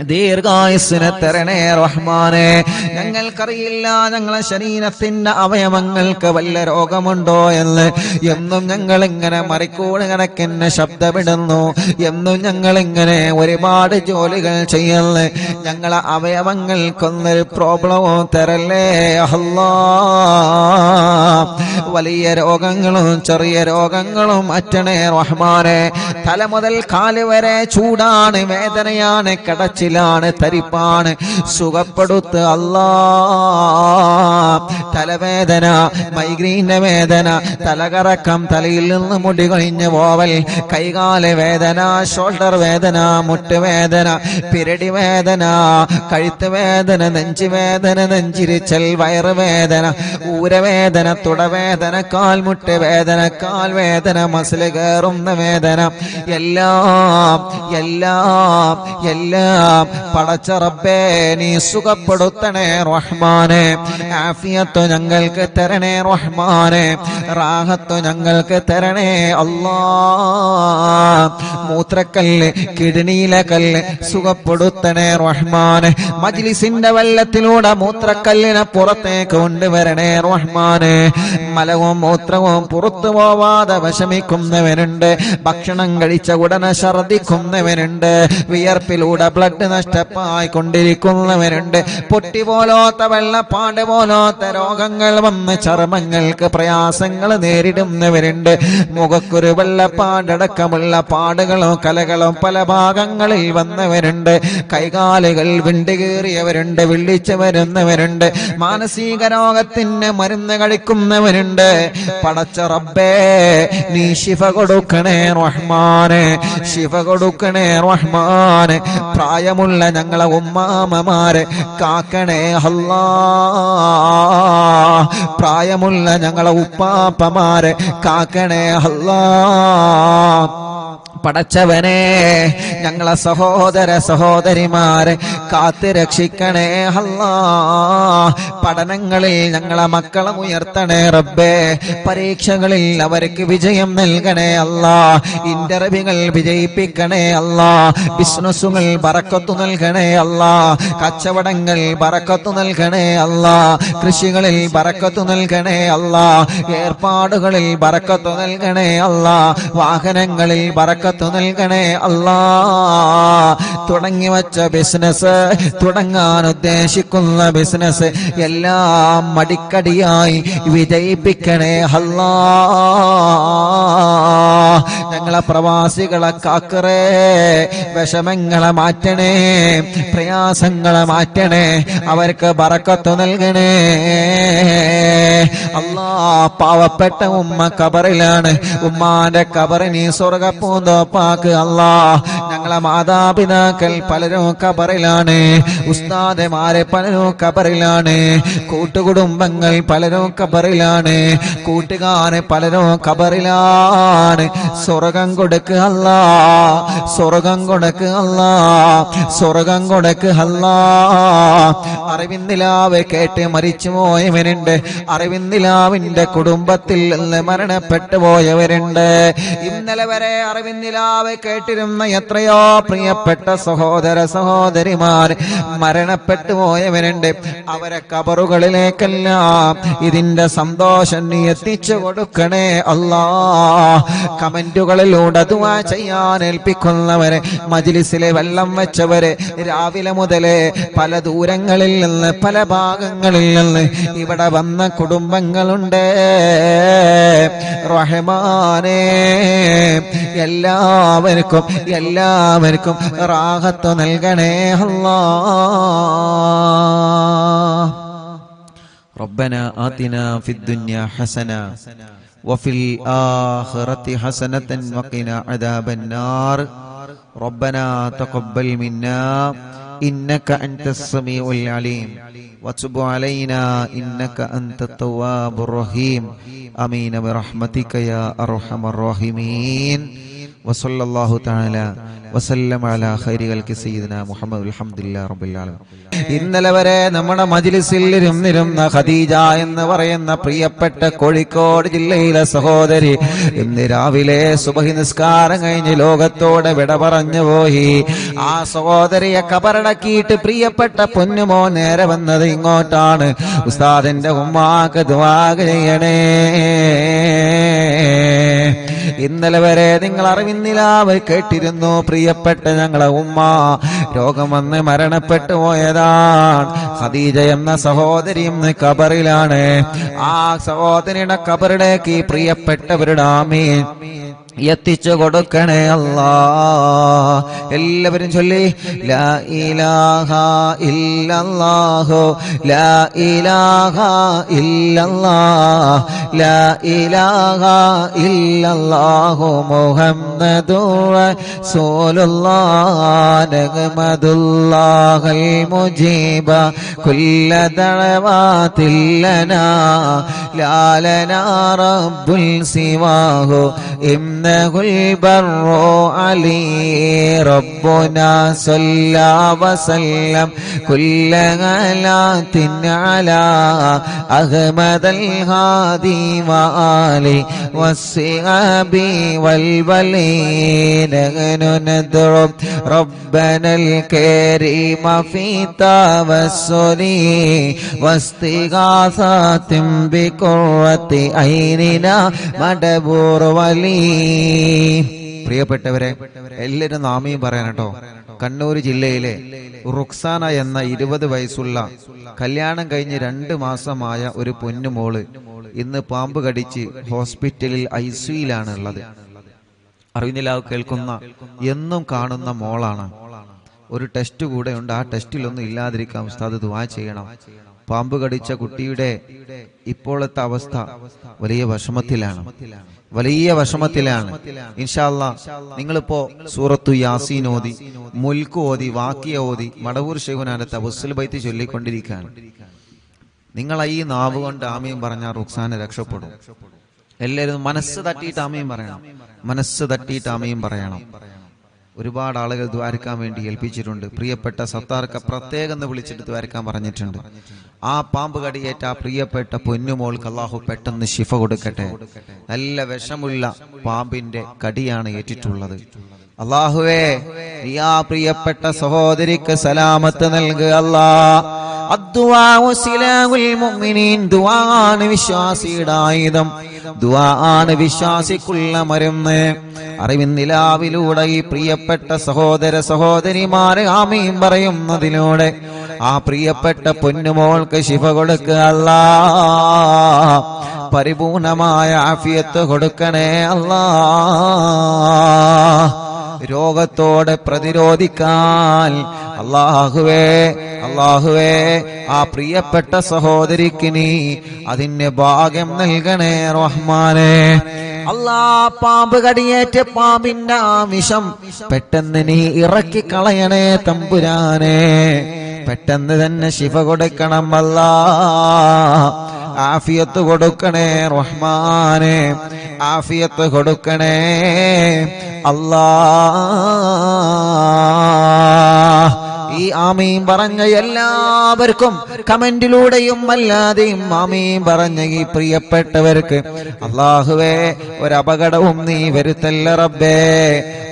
ദീർഘായുസ്സിനെ തരണേ റഹ്മാനെ. ഞങ്ങൾക്കറിയില്ല ഞങ്ങളെ ശരീരത്തിന്റെ അവയവങ്ങൾക്ക് വല്ല രോഗമുണ്ടോ എന്ന്. എന്നും ഞങ്ങൾ ഇങ്ങനെ മറിക്കൂട് കണക്കിന് ശബ്ദമിടുന്നു, എന്നും ഞങ്ങൾ ഇങ്ങനെ ഒരുപാട് ജോലികൾ ചെയ്യുന്നു. ഞങ്ങളെ അവയവങ്ങൾക്കൊന്നൊരു പ്രോബ്ലമോ തരല്ലേ അല്ലാ. വലിയ രോഗങ്ങളും ചെറിയ രോഗങ്ങളും മാറ്റണേ റഹ്മാനെ. തല മുതൽ കാല് വരെ ചൂടാണ്, വേദനയാണ്, കടച്ചിലാണ്, തരിപ്പാണ്, സുഖപ്പെടുത്ത് അല്ലാ. തലവേദന, മൈഗ്രീന്റെ വേദന, തലകറക്കം, തലയിൽ നിന്ന് മുടി കൊഴിഞ്ഞ് പോവൽ, കൈകാല് വേദന, ഷോൾഡർ വേദന, മുട്ടുവേദന, പിരടി വേദന, കഴുത്ത് വേദന, നെഞ്ചുവേദന, നെഞ്ചിരിച്ചൽ, വയറുവേദന, ഊരവേദന, തുടവേദന, കാൽമുട്ട് വേദന, കാൽവേദന, മസില് കയറുന്ന വേദന, എല്ലാം എല്ലാം എല്ലാം പടച്ച റബ്ബേ നീ സുഖപ്പെടുത്തണേ റഹ്മാനെ. ആഫിയത്ത് ഞങ്ങൾക്ക് തരണേ റഹ്മാനെ, റാഹത്ത് ഞങ്ങൾക്ക് തരണേ അല്ലാ. മൂത്രക്കല്ല്, കിഡ്നിയിലെ കല്ല് സുഖപ്പെടുത്തണേ റഹ്മാനെ. മജ്ലിസിന്റെ വെള്ളത്തിലൂടെ മൂത്രക്കല്ലിനെ പുറത്തേക്ക് കൊണ്ടുവരണേ റഹ്മാനെ. മലവും മൂത്രവും പുറത്തു പോവാതെ വിഷമിക്കുന്നവനുണ്ട്, ഭക്ഷണം കഴിച്ച ഉടനെ ഛർദിക്കുന്നവനുണ്ട്, വിയർപ്പിലൂടെ ബ്ലഡ് നഷ്ടമായി കൊണ്ടിരിക്കുന്നവരുണ്ട്, പൊട്ടി പോലോത്ത വെള്ളപ്പാട് പോലോത്ത രോഗങ്ങൾ വന്ന് ചർമ്മങ്ങൾക്ക് പ്രയാസങ്ങൾ നേരിടുന്നവരുണ്ട്, മുഖക്കൊരു വെള്ളപ്പാടടക്കമുള്ള പാടുകളോ കലകളോ പല ഭാഗങ്ങളിൽ വന്നവരുണ്ട്, കൈകാലുകൾ വിണ്ടുകീറിയവരുണ്ട്, വിളിച്ചു വരുന്നവരുണ്ട്, മാനസിക രോഗത്തിന് മരുന്ന് കഴിക്കുന്നവരുണ്ട്. പടച്ച റബ്ബേ നീ ശിഫ കൊടുക്കണേ റഹ്മാനെ, ശിഫ കൊടുക്കണേ റഹ്മാനെ. പ്രായമുള്ള ഞങ്ങളെ ഉമ്മാമമാരെ കാക്കണേ അല്ലാ. പ്രായമുള്ള ഞങ്ങളെ ഉപ്പാപ്പമാരെ കാക്കണേ അല്ലാ. പടച്ചവനെ ഞങ്ങളെ സഹോദര സഹോദരിമാരെ കാത്ത് രക്ഷിക്കണേ അല്ലാ. പഠനങ്ങളിൽ ഞങ്ങളെ മക്കളെ ഉയർത്തണേ റബ്ബേ. പരീക്ഷകളിൽ അവർക്ക് വിജയം നൽകണേ അല്ലാ. ഇന്റർവ്യൂകൾ വിജയിപ്പിക്കണേ അല്ലാ. ബിസിനസ്സുകൾ ബറക്കത്ത് നൽകണേ അല്ലാ. കച്ചവടങ്ങൾ ബറക്കത്ത് നൽകണേ അല്ലാ. കൃഷികളിൽ ബറക്കത്ത് നൽകണേ അല്ലാ. ഏർപ്പാടുകളിൽ ബറക്കത്ത് നൽകണേ അല്ലാ. വാഹനങ്ങളിൽ ബറക്കത്ത് ബറക്കത്ത് നൽകണേ അല്ലാ. തുടങ്ങി വച്ച ബിസിനസ്, തുടങ്ങാൻ ഉദ്ദേശിക്കുന്ന ബിസിനസ് എല്ലാം മടിക്കടിയായി വിജയിപ്പിക്കണേ അല്ലാ. ഞങ്ങളെ പ്രവാസികളെ കാക്കറേ, വിഷമങ്ങളെ മാറ്റണേ, പ്രയാസങ്ങളെ മാറ്റണേ, അവർക്ക് ബറക്കത്ത് നൽകണേ അല്ലാ. പാവപ്പെട്ട ഉമ്മ കബറിലാണ്, ഉമ്മാന്റെ കബറിനി സ്വർഗപ്പൂന്തോപ്പാക്ക് അല്ലാ. ഞങ്ങളെ മാതാപിതാക്കൾ പലരും കബറിലാണ്, ഉസ്താദമാരെ പലരും കബറിലാണ്, കൂട്ടുകുടുംബങ്ങൾ പലരും കബറിലാണ്, കൂട്ടുകാരെ പലരും കബറിലാണ്. സ്വർഗം കൊടുക്ക് അല്ലാ, സ്വർഗം കൊടുക്ക് അല്ലാ, സ്വർഗം കൊടുക്ക് അല്ലാ. അറിവിന്ദിലാവ് കേട്ട് മരിച്ചു പോയവരുണ്ട്, അറിവിന്ദിലാവിന്റെ കുടുംബത്തിൽ നിന്ന് മരണപ്പെട്ടു പോയവരുണ്ട്. ഇന്നലെ വരെ അറിവിന്ദിലാവ് കേട്ടിരുന്ന എത്രയോ പ്രിയപ്പെട്ട സഹോദര സഹോദരിമാർ മരണപ്പെട്ടു പോയവരുണ്ട്. അവരെ കബറുകളിലേക്കെല്ലാം ഇതിന്റെ സന്തോഷം നീ എത്തിച്ചു കൊടുക്കണേ അല്ലാ. കമന്റുകളിലൂടെ ദുആ ചെയ്യാൻ ഏൽപ്പിക്കുന്നവരെ, മജ്ലിസിലെ വെള്ളം വെച്ചവരെ, രാവിലെ മുതലേ പല ദൂരങ്ങളിൽ നിന്ന് പല ഭാഗങ്ങളിൽ നിന്ന് ഇവിടെ വന്ന കുടുംബങ്ങളുണ്ട്. റഹ്മാനേ, എല്ലാവർക്കും എല്ലാവർക്കും റാഹത്ത് നൽകണേ അല്ലാ. റബ്ബനാ ആതിനാ ഫിദ്ദുനിയാ ഹസന വഫിൽ ആഖിറതി ഹസനതൻ വഖിനാ അദാബന്നാർ. റബ്ബനാ തഖബ്ബൽ മിന്നാ ഇന്നക അൻതസ് സമീഉൽ അലീം വതുബ് അലൈനാ ഇന്നക അൻതത് തവ്വാബുർ റഹീം. ആമീൻ ബിറഹ്മതിക യാ അർഹമർ റഹീമീൻ. വസല്ലല്ലാഹു തആല വസല്ലം അലാ ഖൈരി ഖൽഖി സയ്യിദിനാ മുഹമ്മദ്. അൽഹംദുലില്ലാഹി റബ്ബിൽ ആലമീൻ. ഇന്നലെ വരെ നമ്മുടെ മജ്ലിസിൽ ഇരുന്നിരുന്ന ഖദീജ എന്ന് പറയുന്ന പ്രിയപ്പെട്ട കോഴിക്കോട് ജില്ലയിലെ സഹോദരി ഇന്ന് രാവിലെ സുബ്ഹി നിസ്കാരം കഴിഞ്ഞ് ലോകത്തോടെ വിട പറഞ്ഞു പോയി. ആ സഹോദരിയെ കബറടക്കിയിട്ട് പ്രിയപ്പെട്ട പൊന്നുമോ നേരെ വന്നത് ഇങ്ങോട്ടാണ്. ഉസ്താദിന്റെ ഉമ്മാക്ക് ദുആ ചെയ്യണേ. ഇന്നലെ വരെ നിങ്ങൾ അറിവിന്നിലാവ് കേട്ടിരുന്നു, പ്രിയപ്പെട്ട ഞങ്ങളെ ഉമ്മ രോഗം വന്ന് മരണപ്പെട്ടു പോയതാണ്. ഖദീജ എന്ന സഹോദരി ഇന്ന് കബറിലാണ്. ആ സഹോദരിയുടെ കബറിലേക്ക് പ്രിയപ്പെട്ടവരുടെ ആമീൻ എത്തിച്ചു കൊടുക്കണേ അല്ലാ. എല്ലാവരും ചൊല്ലി ലാ ഇലാഹ ഇല്ലല്ലാഹു ലാ ഇലാഹ ഇല്ലല്ലാഹ് ലാ ഇലാഹ ഇല്ലല്ലാഹു മുഹമ്മദുർ റസൂലുള്ളാഹ് നഹ്മദുല്ലാഹൽ മുജീബ കുല്ല ദഅവാതിൽ ലനാ ലാ ലനാ റബ്ബുൽ സിവാഹു البر علي ربنا صلى وسلم كل غلات على أحمد الهادي وآله والصحاب والولين. نحن ندعو ربنا الكريم في توسل واستغاثة بقرة عيننا مدبور ولي. പ്രിയപ്പെട്ടവരെ, എല്ലാവരും നാമയും പറയാൻ കേട്ടോ. കണ്ണൂർ ജില്ലയിലെ റുക്സാന എന്ന 20 വയസ്സുള്ള കല്യാണം കഴിഞ്ഞ് 2 മാസമായ ഒരു പൊന്നുമോള് ഇന്ന് പാമ്പ് കടിച്ച് ഹോസ്പിറ്റലിൽ ICUയിലാണ് ഉള്ളത്. അറിവിനിലാവ് കേൾക്കുന്ന എന്നും കാണുന്ന മോളാണ്. ഒരു ടെസ്റ്റ് കൂടെ ഉണ്ട്. ആ ടെസ്റ്റിലൊന്നും ഇല്ലാതിരിക്കാൻ ഉസ്താദ് ദുആ ചെയ്യണം. പാമ്പ് കടിച്ച കുട്ടിയുടെ ഇപ്പോഴത്തെ അവസ്ഥ വലിയ വിഷമത്തിലാണ്, വലിയ വിഷമത്തിലാണ്. ഇൻഷാ അല്ലാഹ് നിങ്ങളിപ്പോ സൂറത്തു യാസീൻ ഓതി, മുൽക്ക് ഓതി, വാക്കിയ ഓതി, മടവൂർ ശൈഖുനാന്റെ തവസ്സുൽ ബൈത്ത് ചൊല്ലിക്കൊണ്ടിരിക്കുകയാണ്. നിങ്ങൾ ഈ നാവ് കൊണ്ട് ആമീൻ പറഞ്ഞാൽ റുക്സാന രക്ഷപ്പെടും. എല്ലാവരും മനസ്സ് തട്ടിയിട്ട് ആമീൻ പറയണം, മനസ്സ് തട്ടിയിട്ട് ആമീൻ പറയണം. ഒരുപാട് ആളുകൾ ദ്വാരക്കാൻ വേണ്ടി ഏൽപ്പിച്ചിട്ടുണ്ട്. പ്രിയപ്പെട്ട സത്താർക്ക് പ്രത്യേകം വിളിച്ചിട്ട് ദ്വാരക്കാൻ പറഞ്ഞിട്ടുണ്ട്. ആ പാമ്പ് കടിയേറ്റ ആ പ്രിയപ്പെട്ട പൊന്നുമോൾക്ക് അല്ലാഹു പെട്ടെന്ന് ശിഫ കൊടുക്കട്ടെ. നല്ല വിഷമുള്ള പാമ്പിന്റെ കടിയാണ് ഏറ്റിട്ടുള്ളത്. അല്ലാഹുവേ, നീ ആ പ്രിയപ്പെട്ട സഹോദരിക്ക് സലാമത്ത് നൽകുക അല്ലാ. അദ്ദുആഉ സിലാഹുൽ മുഅ്മിനീൻ. ദുആണ് വിശ്വാസിയുടെ ആയുധം. ദുആണ് വിശ്വാസിക്കുള്ള മരുന്ന്. അറിവിൻ നിലാവിലൂടെ ഈ പ്രിയപ്പെട്ട സഹോദര സഹോദരിമാരെ ആമീൻ പറയുന്നതിലൂടെ ആ പ്രിയപ്പെട്ട പൊന്നുമോൾക്ക് ശിഫ കൊടുക്കുക അല്ലാഹ്. പരിപൂർണമായ ആഫിയത്ത് കൊടുക്കണേ അല്ലാഹ്. രോഗത്തോടെ പ്രതിരോധിക്കാൻ അല്ലാഹുവേ ആ പ്രിയപ്പെട്ട സഹോദരിക്ക് നീ അതിന് ഭാഗ്യം നൽകണേ റഹ്മാനേ. പാമ്പ് കടിയേറ്റ പാമ്പിന്റെ ആമിഷം പെട്ടെന്ന് നീ ഇറക്കി കളയണേ തമ്പുരാനെ. പെട്ടെന്ന് തന്നെ ശിഫ കൊടുക്കണം അല്ലാഹ്. ആഫിയത്ത് കൊടുക്കണേ റഹ്മാനെ. ആഫിയത്ത് കൊടുക്കണേ അല്ലാഹ്. ഈ ആമീൻ പറഞ്ഞ എല്ലാവർക്കും കമന്റിലൂടെയും അല്ലാതെയും ആമീൻ പറഞ്ഞ ഈ പ്രിയപ്പെട്ടവർക്ക് അല്ലാഹുവേ ഒരപകടവും നീ വരുത്തല്ല റബ്ബേ.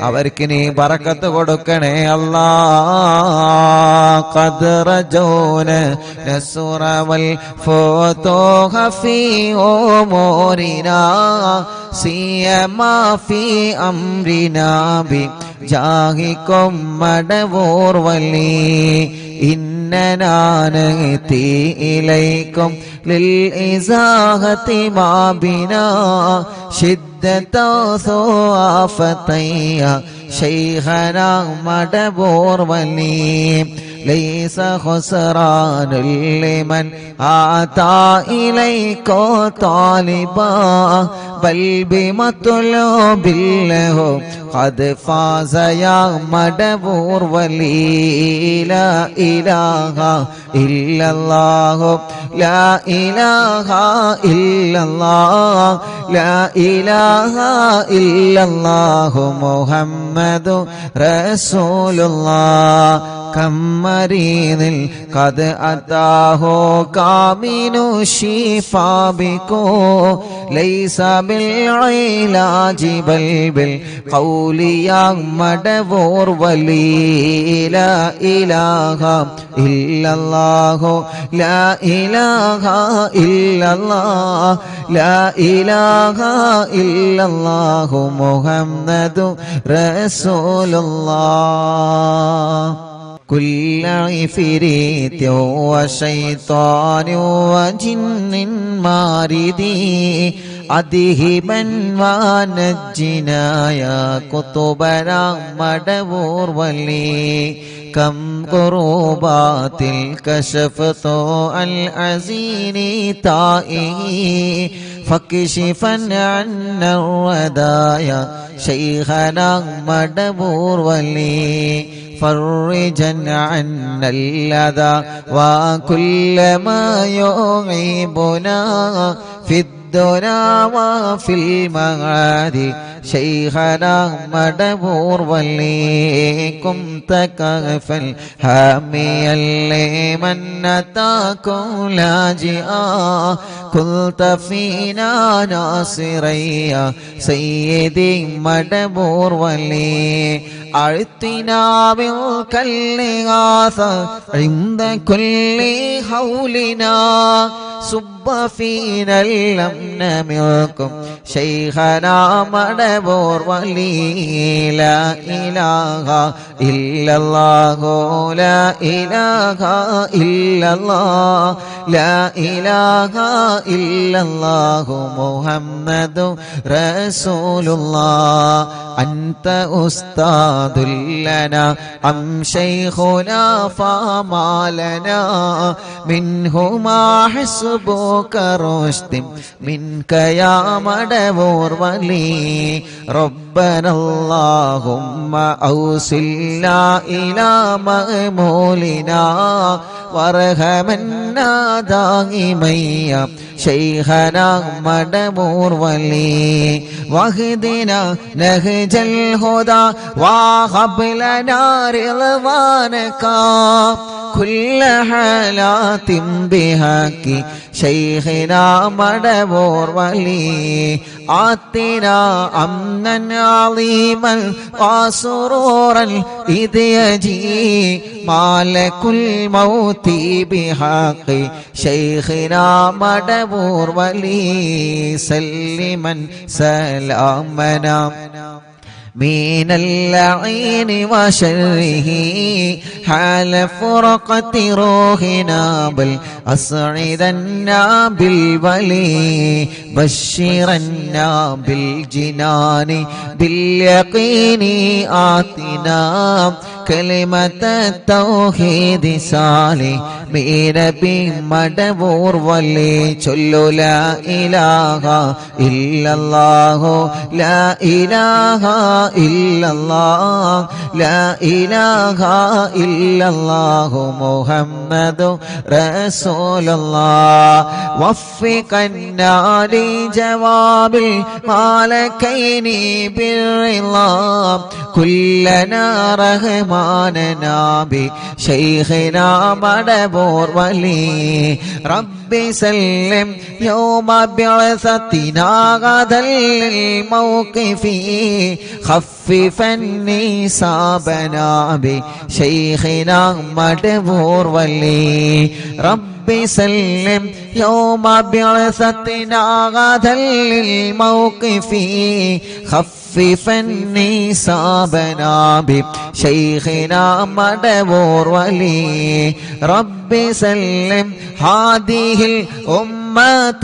അവർക്ക് നീ ബറക്കത്ത് കൊടുക്കണേ അല്ലാഹ്. ഖദ്റജൂന നസ്റവൽ ഫതൂഹ ഫീ ഉമൂരിനാ സിയമാ ഫീ അംരിനാ ബി ജാഹികും മടവൂർ വലി ഇന്നനാ നഅതി ഇലൈക്കും ലിൽ ഇസാഹതി മാ ബിനാ ശിദ്ദത സുആഫതയ ശൈഖനാ മടവൂർ വലി ليس خسران لمن آتى إليك طالبا بل بمطلوب له قد فاز يا مدبور ولي لا إله إلا الله لا إله إلا الله لا إله إلا الله محمد رسول الله كم مريض قد أتاه كامن الشفاء بكو ليس بالعلاج بل بالقول يا مدبور ولي لا إله إلا الله لا إله إلا الله لا إله إلا الله محمد رسول الله كل عفريت وشيطان وجن ماردي أذهبا ونجنا يا قطبنا مدبور ولي كم قربات الكشفت العزين تائه فكشفا عنا الردايا شيخنا مدبور ولي فرجا عنا الأذى وكل ما يعيبنا في الدنيا وفي المعاد شيخنا مدبور وليكم تكفى الحاميا لمن أتاكم لاجئا كنت فينا ناصريا سيدي مدبور ولي أعطنا بالكالغاث عند كل حولنا صب فينا الأمن منكم شيخنا مدبور ولي لا إله إلا الله لا إله إلا الله لا إله إلا الله محمد رسول الله أنت أستاذ لنا أم شيخنا فما لنا منهما حسبك رشد منك يا مدبور ولي ربنا اللهم أوصلنا إلى مأمولنا وارحمنا دائما يا شيخنا مدبور ولي واهدنا نهج الهدى وهب لنا رضوانك كل حالات بحق شيخنا مدبور ولي آتنا أمنا عظيما وسرورا إذ يجي مالك الموت بحق شيخنا مدبور ولي سلما سلامنا من اللعين وشره حال فرقة روحنا بل أسعدنا بالولي بشرنا بالجنان باليقين آتنا كلمة التوحيد صالح من بمدبور ولي چلو لا إله إلا الله لا إله إلا الله لا إله إلا الله محمد رسول الله وفقنا لجواب الملكين بالرضا كلنا رحماننا بشيخنا مدبور ولي ربي سلم يوم بعثتنا غدا للموقف خففني صابنا بشيخنا مدبور ولي ربي سلم يوم بعثتنا غدا للموقف خففني صابنا بشيخنا مدبور ولي ربي سلم هذه الأمة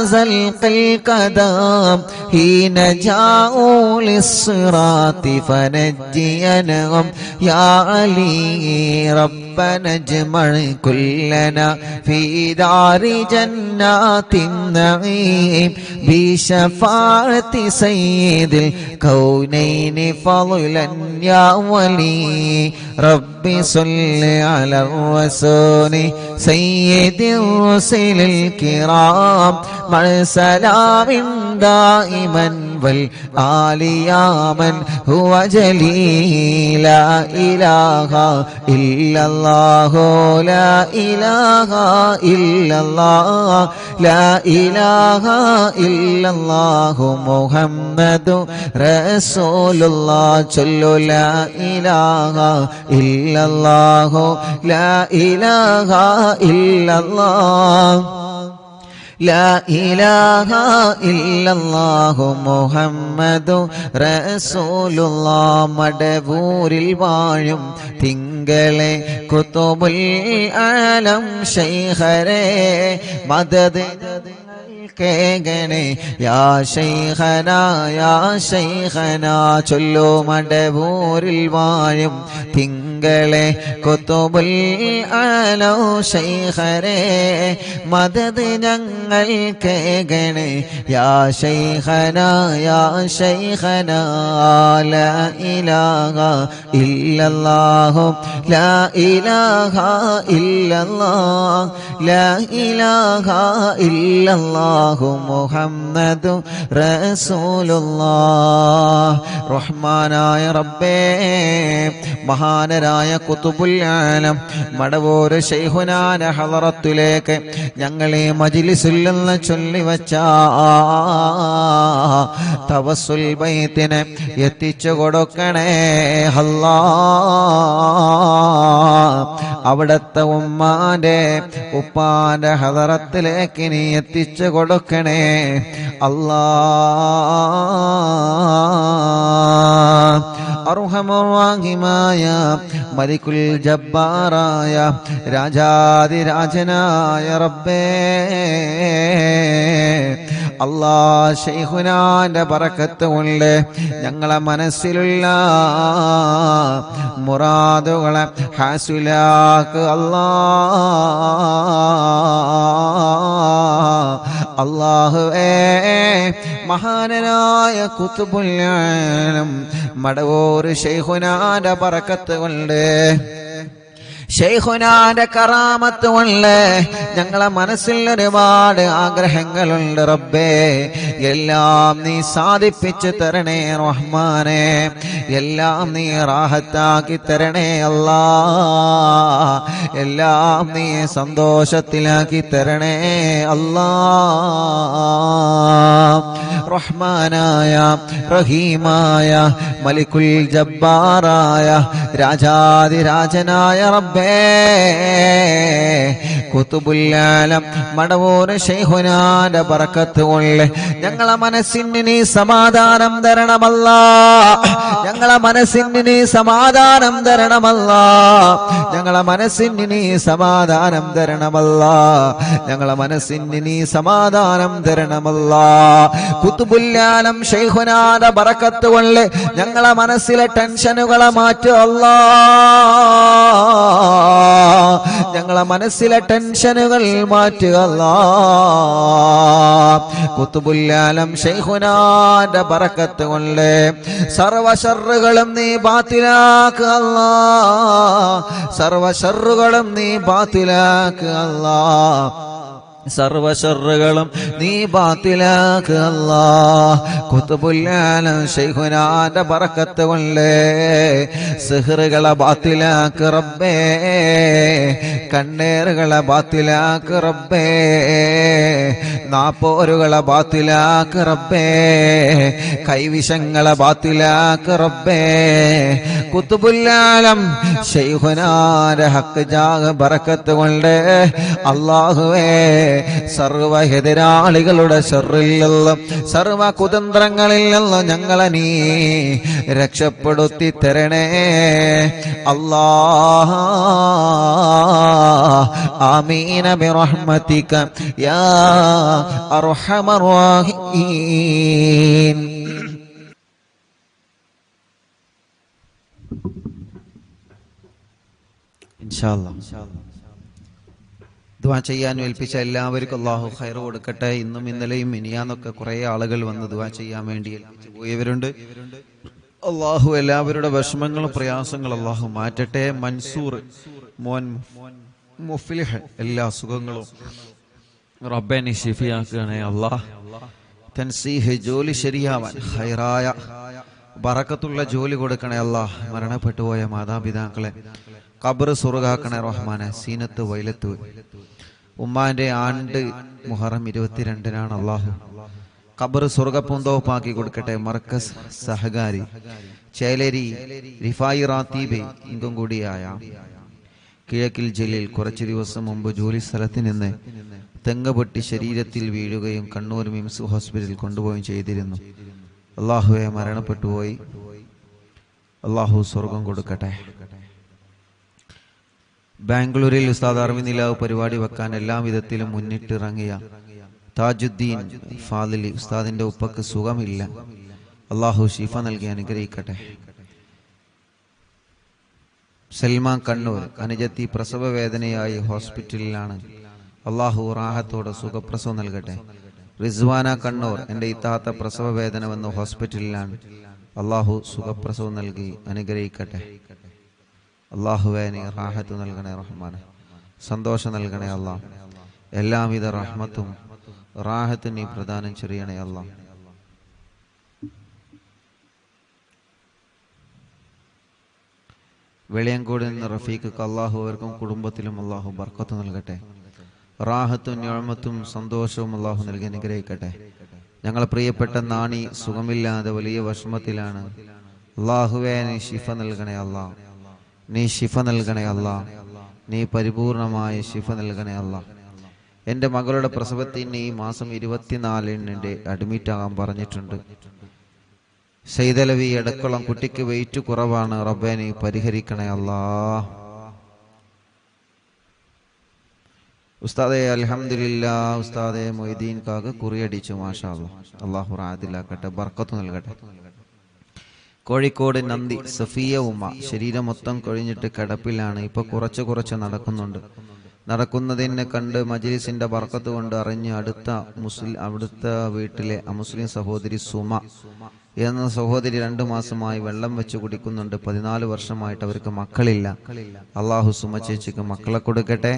زلق القدم حين جاءوا للصراط فنجينهم يا علي ربنا اجمع كلنا في دار جنات النعيم بشفاعة سيد الكونين فضلا يا ولي ربي صل على الرسول سيد الرسل الكرام مع سلام دائما والآل يا من هو جليل لا إله إلا الله لا إله إلا الله لا إله إلا الله محمد رسول الله صلوا لا إله إلا الله لا إله إلا الله لا إله إلا الله محمد رسول الله മടവൂരിൽ വാഴും തിങ്കളെ കുതുബുൽ ആലം ശൈഖരേ മദദ് കേഗണേ യാ ശൈഖന ചൊല്ലു മടവൂരിൽ വാഴും തിങ്കളെ കുതുബുൽ ആലം ശൈഖരേ മദദ് ഞങ്ങൾ കേഗണേ യാ ശൈഖന ലാ ഇലാഹ ഇല്ലല്ലാഹു ലാ ഇലാഹ ഇല്ലല്ലാഹ് ലാ ഇലാഹ ഇല്ലല്ലാഹു മുഹമ്മദു റസൂലുള്ളാഹ് റഹ്മാനായ റബ്ബേ മഹാനരായ ഖുതുബുൽ ആലം മടവൂർ ശൈഖുനാന ഹളറത്തിലേക്ക് ഞങ്ങളെ മജ്ലിസിൽ നിന്ന് ചൊല്ലിവച്ച തവസ്സുൽ ബൈത്തിനെ എത്തിച്ചു കൊടുക്കണേ അല്ലാഹ് അവിടത്തെ ഉമ്മാന്റെ ഉപ്പാന്റെ ഹളറത്തിലേക്ക് നീ എത്തിച്ചു കൊടുക്കണേ അല്ലാഹ് അർഹമുർ-റഹീമായ മലിക്കുൽ ജബ്ബാറായ രാജാതിരാജനായ റബ്ബേ അല്ലാഹ് ശൈഖുനാന്റെ ബറക്കത്ത് കൊണ്ട് ഞങ്ങളെ മനസ്സിലുള്ള മുറാദുകളെ ഹാസിലാക്ക് അല്ലാഹുവേ മഹാനനായ ഖുതുബുൽ ആലം മടവൂർ ശൈഖുനാന്റെ ബറക്കത്ത് കൊണ്ട് ശൈഖുനാന്റെ കറാമത്ത് കൊണ്ട് ഞങ്ങളെ മനസ്സിൽ ഒരുപാട് ആഗ്രഹങ്ങളുണ്ട് റബ്ബേ. എല്ലാം നീ സാധിപ്പിച്ചു തരണേ റഹ്മാനെ. എല്ലാം നീ റാഹത്താക്കി തരണേ അല്ലാ. എല്ലാം നീ സന്തോഷത്തിലാക്കി തരണേ അല്ലാ. റഹ്മാനായ റഹീമായ മലിക്കുൽ ജബ്ബാറായ രാജാതിരാജനായ റബ്ബേ, ഖുതുബുൽ ആലം മടവൂർ ശൈഖുനാന്റെ ബറക്കത്ത് കൊണ്ട് ഞങ്ങളെ മനസ്സിന് നീ സമാധാനം തരണമല്ലാ. ഞങ്ങളെ മനസ്സിന് നീ സമാധാനം തരണമല്ലാ. ഞങ്ങളെ മനസ്സിന് നീ സമാധാനം തരണമല്ലാ. ഞങ്ങളെ മനസ്സിന് നീ സമാധാനം തരണമല്ലാ. ഖുതുബുൽ ആലം ശൈഖുനാന്റെ ബറക്കത്ത് കൊണ്ട് ഞങ്ങളെ മനസ്സിലെ ടെൻഷനുകളെ മാറ്റുക അല്ലാ. ഞങ്ങളെ മനസ്സിലെ ടെൻഷനുകൾ മാറ്റുക അല്ലാ. ഖുതുബുൽ ആലം ശൈഖുനാന്റെ ബറക്കത്ത് കൊണ്ട് സർവ ശർറുകളും നീ ബാത്തിലാക്കുക അല്ലാ. സർവ ശർറുകളും നീ ബാത്തിലാക്കുക അല്ലാ. സർവ ശർറുകളും നീ ബാത്തിലാക്കുക അല്ലാ. ഖുതുബുൽ ആലം ശൈഖുനാന്റെ ബറക്കത്ത് കൊണ്ട് സിഹ്റുകളെ ബാത്തിലാക്കുക റബ്ബേ. കണ്ണേറുകളെ ബാത്തിലാക്കുക റബ്ബേ. നാപ്പോരുകളെ ബാത്തിലാക്കുക റബ്ബേ. കൈവിഷങ്ങളെ ബാത്തിലാക്കുക റബ്ബേ. ഖുതുബുൽ ആലം ശൈഖുനാന്റെ ഹക്ക് ജാഹ് ബറക്കത്ത് കൊണ്ട് അല്ലാഹുവേ, സർവ എതിരാളികളുടെ ശർറിൽ നിന്നും സർവ കുതന്ത്രങ്ങളിൽ നിന്നും ഞങ്ങളെ നീ രക്ഷപ്പെടുത്തി തരണേ അല്ലാഹ്. ആമീന ബിറഹ്മതിക യാ അർഹമർ റഹീം. ഇൻഷാ അല്ലാഹ് ദുആ ചെയ്യാൻ ഏൽപ്പിച്ച എല്ലാവർക്കും അല്ലാഹു ഖൈർ കൊടുക്കട്ടെ. ഇന്നും ഇന്നലെയും മിനിയാന്നൊക്കെ കുറേ ആളുകൾ വന്ന് ദുആ ചെയ്യാൻ വേണ്ടി ഏൽപ്പിച്ചു പോയവരുണ്ട്. അല്ലാഹു എല്ലാവരുടെ വിഷമങ്ങളും പ്രയാസങ്ങളും അല്ലാഹു മാറ്റട്ടെ. മൻസൂർ മോൻ മുഫ്ലിഹ് എല്ലാ സുഖങ്ങളും റബ്ബേ നീ ശിഫിയാക്കണേ അല്ലാഹ്. തൻസീഹ് ജോലി ശരിയാവാൻ ഖൈറായ ബറക്കത്തുള്ള ജോലി കൊടുക്കണേ അല്ലാഹ്. മരണപ്പെട്ടു പോയ മാതാപിതാക്കളെ ഖബർ സ്വർഗ്ഗാക്കണേ റഹ്മാനെ. സീനത്ത് വൈലത്ത് ഉമ്മാന്റെ ആണ്ട് മുഹറം 22-നാണ്. അല്ലാഹു ഖബർ സ്വർഗ്ഗപൂന്തോപ്പാക്കി കൊടുക്കട്ടെ. മർക്കസ് സഹകാരി ചേലേരി റിഫായി റാത്തീബ് ഇങ്കും കൂടിയായ കിഴക്കിൽ ജില്ലയിൽ കുറച്ചു ദിവസം മുമ്പ് ജോലി സ്ഥലത്ത് നിന്ന് തെങ്ങ് പൊട്ടി ശരീരത്തിൽ വീഴുകയും കണ്ണൂർ മിംസ് ഹോസ്പിറ്റലിൽ കൊണ്ടുപോവുകയും ചെയ്തിരുന്നു. അല്ലാഹുവെ മരണപ്പെട്ടുപോയി. അല്ലാഹു സ്വർഗം കൊടുക്കട്ടെ. ബാംഗ്ലൂരിൽ ഉസ്താദ് അർവി നിലാവ് പരിപാടി വെക്കാൻ എല്ലാ വിധത്തിലും മുന്നിട്ടിറങ്ങിയ താജുദ്ദീൻ ഫാദിലി ഉസ്താദിന്റെ ഉപ്പക്ക് സുഖമില്ല. അല്ലാഹു ശിഫ നൽകി അനുഗ്രഹിക്കട്ടെ. സൽമാൻ കണ്ണൂർ അനുജത്തി പ്രസവ വേദനയായി ഹോസ്പിറ്റലിലാണ്. അല്ലാഹു റാഹത്തോടെ സുഖപ്രസവം നൽകട്ടെ. റിസ്വാന കണ്ണൂർ എൻ്റെ ഇത്താത്ത പ്രസവ വേദന വന്ന് ഹോസ്പിറ്റലിലാണ്. അല്ലാഹു സുഖപ്രസവം നൽകി അനുഗ്രഹിക്കട്ടെ. അല്ലാഹുവേ നീ റാഹത്ത് നൽകണേ റഹ്മാനെ. സന്തോഷം നൽകണേ അല്ലാഹ്. എല്ലാവിധ റഹ്മത്തും റാഹത്തും നീ പ്രദാനം ചെയ്യണേ അല്ലാഹ്. വെളിയങ്കോട് നിന്ന് റഫീഖ് അല്ലാഹു അവർക്കും കുടുംബത്തിലും അല്ലാഹു ബർക്കത്ത് നൽകട്ടെ. റാഹത്തും നിഅമത്തും സന്തോഷവും അല്ലാഹു നൽകി അനുഗ്രഹിക്കട്ടെ. ഞങ്ങളെ പ്രിയപ്പെട്ട നാണി സുഖമില്ലാതെ വലിയ വിഷമത്തിലാണ്. അല്ലാഹുവേ നീ ശിഫ നൽകണേ അല്ലാഹ്. നീ ശിഫ നൽകണേ അല്ലാഹ്. നീ പരിപൂർണമായ ശിഫ നൽകണേ അല്ലാഹ്. എൻ്റെ മകളുടെ പ്രസവത്തിന് ഈ മാസം 24-ന് അഡ്മിറ്റ് ആകാൻ പറഞ്ഞിട്ടുണ്ട്. സൈദലവി എടക്കുളം കുട്ടിക്ക് വെയിറ്റ് കുറവാണ്. റബ്ബേ നീ പരിഹരിക്കണേ അല്ലാഹ്. ഉസ്താദെ അൽഹംദുലില്ലാഹ്. ഉസ്താദെ മൊയ്തീൻ കാക്ക് കുറിയടിച്ചു മാഷാ അല്ലാഹ്. അല്ലാഹു റാദിലാക്കട്ടെ, ബർക്കത്ത് നൽകട്ടെ. കോഴിക്കോട് നന്ദി സഫിയ ഉമ്മ ശരീരം മൊത്തം കൊഴിഞ്ഞിട്ട് കിടപ്പിലാണ്. ഇപ്പൊ കുറച്ച് നടക്കുന്നുണ്ട്. നടക്കുന്നതിനെ കണ്ട് മജ്ലിസിന്റെ ബർക്കത്ത് കൊണ്ട് അറിഞ്ഞ് അടുത്ത വീട്ടിലെ അമുസ്ലിം സഹോദരി സുമ എന്ന സഹോദരി 2 മാസമായി വെള്ളം വെച്ച് കുടിക്കുന്നുണ്ട്. 14 വർഷമായിട്ട് അവർക്ക് മക്കളില്ല. അള്ളാഹു സുമ ചേച്ചിക്ക് മക്കളെ കൊടുക്കട്ടെ.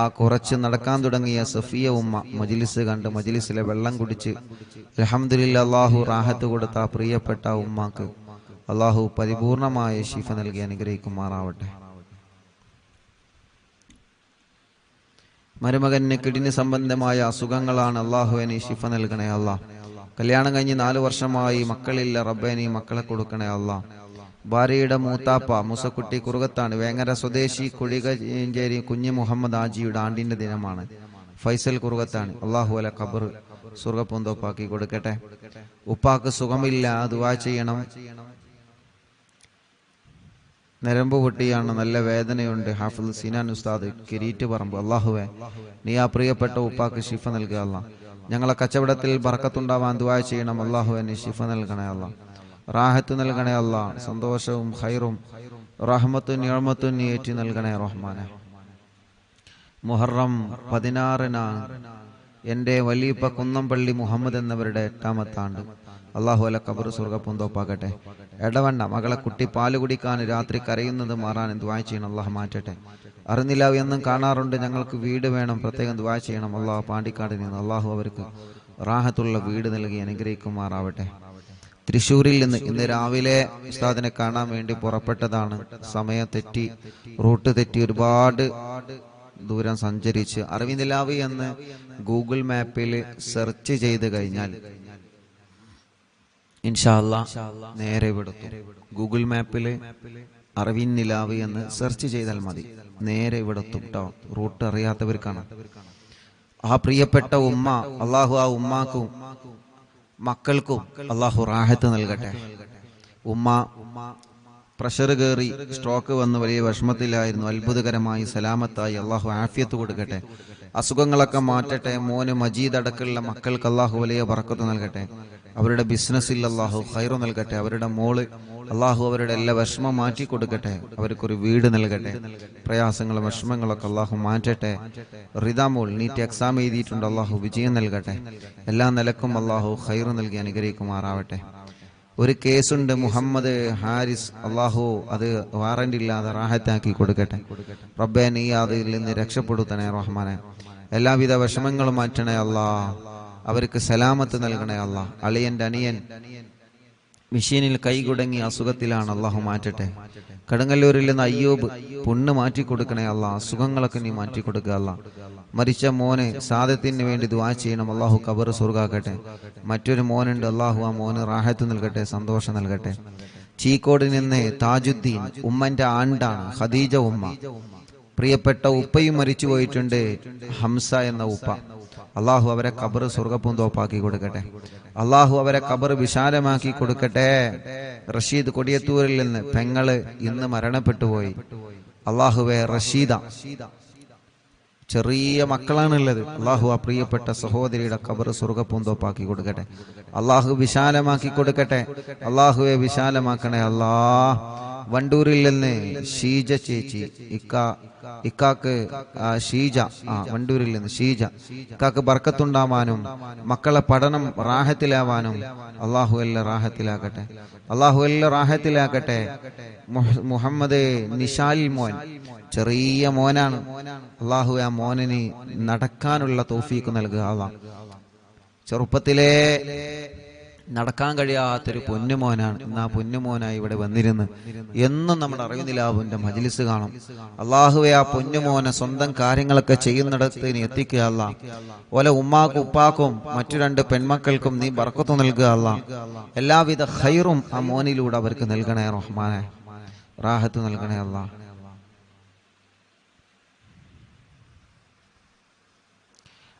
ആ കുറച്ച് നടക്കാൻ തുടങ്ങിയ സഫിയ ഉമ്മ മജ്ലിസ് കണ്ട് മജ്ലിസിലെ വെള്ളം കുടിച്ച് അൽഹംദുലില്ലാ അള്ളാഹു റാഹത്ത് കൊടുത്ത ആ പ്രിയപ്പെട്ട ഉമ്മാക്ക് അള്ളാഹു പരിപൂർണമായ ശിഫ നൽകി അനുഗ്രഹിക്കുമാറാവട്ടെ. മരുമകന് കിഡ്നി സംബന്ധമായ അസുഖങ്ങളാണ്. അള്ളാഹു നീ ശിഫ നൽകണേ അല്ലാ. കല്യാണം കഴിഞ്ഞ് 4 വർഷമായി മക്കളില്ല. റബ്ബേ നീ മക്കളെ കൊടുക്കണേ അല്ലാ. ഭാര്യയുടെ മൂത്താപ്പ മുസക്കുട്ടി കുറുകത്താണ്, വേങ്ങര സ്വദേശി കുഴികഞ്ചേരി കുഞ്ഞ് മുഹമ്മദ് ആജിയുടെ ആണ്ടിന്റെ ദിനമാണ്. ഫൈസൽ കുറുകത്താണ്. അള്ളാഹു അല ഖബർ സ്വർഗ്ഗപൂന്തോപ്പാക്കി കൊടുക്കട്ടെ. ഉപ്പാക്ക് സുഖമില്ല, ദുആ ചെയ്യണം. നരമ്പ് പൊട്ടിയാണ്, നല്ല വേദനയുണ്ട്. ഹാഫിദ് സിനാൻ ഉസ്താദ് കിരീറ്റ് പറമ്പ്. അള്ളാഹുവേ നീ ആ പ്രിയപ്പെട്ട ഉപ്പാക്ക് ശിഫ നൽകുക അല്ലാ. ഞങ്ങളെ കച്ചവടത്തിൽ ബർക്കത്തുണ്ടാവാൻ ദുആ ചെയ്യണം. അള്ളാഹുവേ നീ ശിഫ നൽകണേ അല്ലാ. റാഹത്ത് നൽകണേ അല്ലാ. സന്തോഷവും ഖൈറും റഹ്മത്തും നിഅമത്തും നീ ഏറ്റി നൽകണേ റഹ്മാനെ. മുഹറം 16-നാണ് എൻ്റെ വലിയപ്പ കുന്നംപള്ളി മുഹമ്മദ് എന്നവരുടെ 8ാമത്തെ ആണ്ട്. അള്ളാഹു അല ഖബർ സ്വർഗ്ഗപൂന്തോപ്പാക്കട്ടെ. എടവണ്ണ മകളെ കുട്ടി പാല് കുടിക്കാൻ രാത്രി കരയുന്നത് മാറാൻ ദുആ ചെയ്യണം. അള്ളാഹു മാറ്റട്ടെ. അറിഞ്ഞില്ല എന്നും കാണാറുണ്ട്, ഞങ്ങൾക്ക് വീട് വേണം, പ്രത്യേകം ദുആ ചെയ്യണം. അള്ളാഹു പാണ്ടിക്കാടിൽ നിന്ന് അള്ളാഹു അവർക്ക് റാഹത്തുള്ള വീട് നൽകി അനുഗ്രഹിക്കുമാറാവട്ടെ. തൃശ്ശൂരിൽ നിന്ന് ഇന്ന് രാവിലെ ഉസ്താദിനെ കാണാൻ വേണ്ടി പുറപ്പെട്ടതാണ്. സമയം തെറ്റി, റൂട്ട് തെറ്റി, ഒരുപാട് ദൂരം സഞ്ചരിച്ച് അറിവിന്ദിലാവി എന്ന് ഗൂഗിൾ മാപ്പിൽ സെർച്ച് ചെയ്ത് കഴിഞ്ഞാൽ ഇൻഷാ അല്ലാഹ് നേരെ ഇവിടെത്തും. ഗൂഗിൾ മാപ്പിൽ അറിവിന്നിലാവി എന്ന് സെർച്ച് ചെയ്താൽ മതി, നേരെ ഇവിടെത്തും കേട്ടോ. റൂട്ട് അറിയാത്തവർക്കാണ്. ആ പ്രിയപ്പെട്ട ഉമ്മ അള്ളാഹു ആ ഉമ്മാക്കും മക്കൾക്കും അള്ളാഹു റാഹത്ത് നൽകട്ടെ. ഉമ്മ പ്രഷർ കയറി സ്ട്രോക്ക് വന്ന് വലിയ വിഷമത്തിലായിരുന്നു. അത്ഭുതകരമായി സലാമത്തായി അള്ളാഹു ആഫിയത്ത് കൊടുക്കട്ടെ. അസുഖങ്ങളൊക്കെ മാറ്റട്ടെ. മോന് മജീദ് അടക്കമുള്ള മക്കൾക്ക് അള്ളാഹു വലിയ ബർക്കത്ത് നൽകട്ടെ. അവരുടെ ബിസിനസ്സിൽ അള്ളാഹു ഖൈറ് നൽകട്ടെ. അവരുടെ മോള് അള്ളാഹു അവരുടെ എല്ലാ വിഷമം മാറ്റി കൊടുക്കട്ടെ. അവർക്കൊരു വീട് നൽകട്ടെ. പ്രയാസങ്ങളും വിഷമങ്ങളൊക്കെ അള്ളാഹു മാറ്റട്ടെ. റിദാമോൾ നീറ്റ് എക്സാം എഴുതിയിട്ടുണ്ട്, അള്ളാഹു വിജയം നൽകട്ടെ. എല്ലാ നിലക്കും അള്ളാഹു ഖൈറ് നൽകി അനുഗ്രഹിക്കുമാറാവട്ടെ. ഒരു കേസുണ്ട്, മുഹമ്മദ് ഹാരിസ്, അള്ളാഹു അത് വാറന്റ് ഇല്ലാതെ റാഹത്താക്കി കൊടുക്കട്ടെ. റബ്ബേ നീ അതിൽ നിന്ന് രക്ഷപ്പെടുത്തണേ റഹ്മാനെ. എല്ലാവിധ വിഷമങ്ങളും മാറ്റണേ അല്ലാ. അവർക്ക് സലാമത്ത് നൽകണേ അല്ലാ. അളിയന്റെ അനിയൻ മെഷീനിൽ കൈകുടങ്ങി അസുഖത്തിലാണ്, അള്ളാഹു മാറ്റട്ടെ. കടങ്ങല്ലൂരിൽ നിന്ന് അയ്യൂബ് പുണ്ണ് മാറ്റി കൊടുക്കണേ അല്ലാ. അസുഖങ്ങളൊക്കെ നീ മാറ്റി കൊടുക്കുക അല്ലാ. മരിച്ച മോന് സാദത്തിന് വേണ്ടി ദുആ ചെയ്യണം. അള്ളാഹു ഖബർ സ്വർഗ്ഗാക്കട്ടെ. മറ്റൊരു മോനുണ്ട്, അള്ളാഹു ആ മോന് റാഹത്ത് നൽകട്ടെ, സന്തോഷം നൽകട്ടെ. ചീക്കോട് നിന്ന് താജുദ്ദീൻ, ഉമ്മന്റെ ആണ്ടാണ്, ഖദീജ ഉമ്മ. പ്രിയപ്പെട്ട ഉപ്പയും മരിച്ചു പോയിട്ടുണ്ട്, ഹംസ എന്ന ഉപ്പ. അള്ളാഹു അവരെ ഖബർ സ്വർഗ്ഗപൂന്തോപ്പാക്കി കൊടുക്കട്ടെ. അള്ളാഹു അവരെ ഖബർ വിശാലമാക്കി കൊടുക്കട്ടെ. റഷീദ് കൊടിയത്തൂരിൽ നിന്ന് പെങ്ങള് ഇന്ന് മരണപ്പെട്ടു പോയി. അള്ളാഹുവെ റഷീദ, ചെറിയ മക്കളാണുള്ളത്. അള്ളാഹു ആ പ്രിയപ്പെട്ട സഹോദരിയുടെ ഖബർ സ്വർഗ്ഗപൂന്തോപ്പാക്കി കൊടുക്കട്ടെ. അള്ളാഹു വിശാലമാക്കി കൊടുക്കട്ടെ. അള്ളാഹുവെ വിശാലമാക്കണേ അല്ലാ. വണ്ടൂരിൽ നിന്ന് ഷീജ ചേച്ചി, ഇക്കാക്ക് ഷീജ, വണ്ടൂരിൽ നിന്ന് ഷീജ, ഇക്കാക്ക് ബർക്കത്തുണ്ടാവാനും മക്കളെ പഠനം റാഹത്തിലാവാനും അള്ളാഹു എല്ലാം റാഹത്തിലാക്കട്ടെ. അള്ളാഹു എല്ലാം റാഹത്തിലാക്കട്ടെ. മുഹമ്മദ് നിഷാൽ മോൻ, ചെറിയ മോനാണ്. അള്ളാഹു ആ മോനിന് നടക്കാനുള്ള തൗഫീഖ് നൽകുക. അള്ളാഹ് ചെറുപ്പത്തിലേ നടക്കാൻ കഴിയാത്തൊരു പൊന്നുമോനാണ്. ഇന്ന് ആ പൊന്നുമോനായി ഇവിടെ വന്നിരുന്ന് എന്നും നമ്മുടെ അറിവിനിലാവിന്റെ മജ്ലിസ് കാണും. അള്ളാഹുവെ ആ പൊന്നുമോനെ സ്വന്തം കാര്യങ്ങളൊക്കെ ചെയ്യുന്നിടത്ത് നീ എത്തിക്കുക അല്ലാ. ഓലെ ഉമ്മാക്കും ഉപ്പാക്കും മറ്റു 2 പെൺമക്കൾക്കും നീ ബർക്കത്ത് നൽകുക അല്ലാ. എല്ലാവിധ ഖൈറും ആ മോനിലൂടെ അവർക്ക് നൽകണേ റഹ്മാനെ. റാഹത്ത് നൽകണേ അല്ലാ.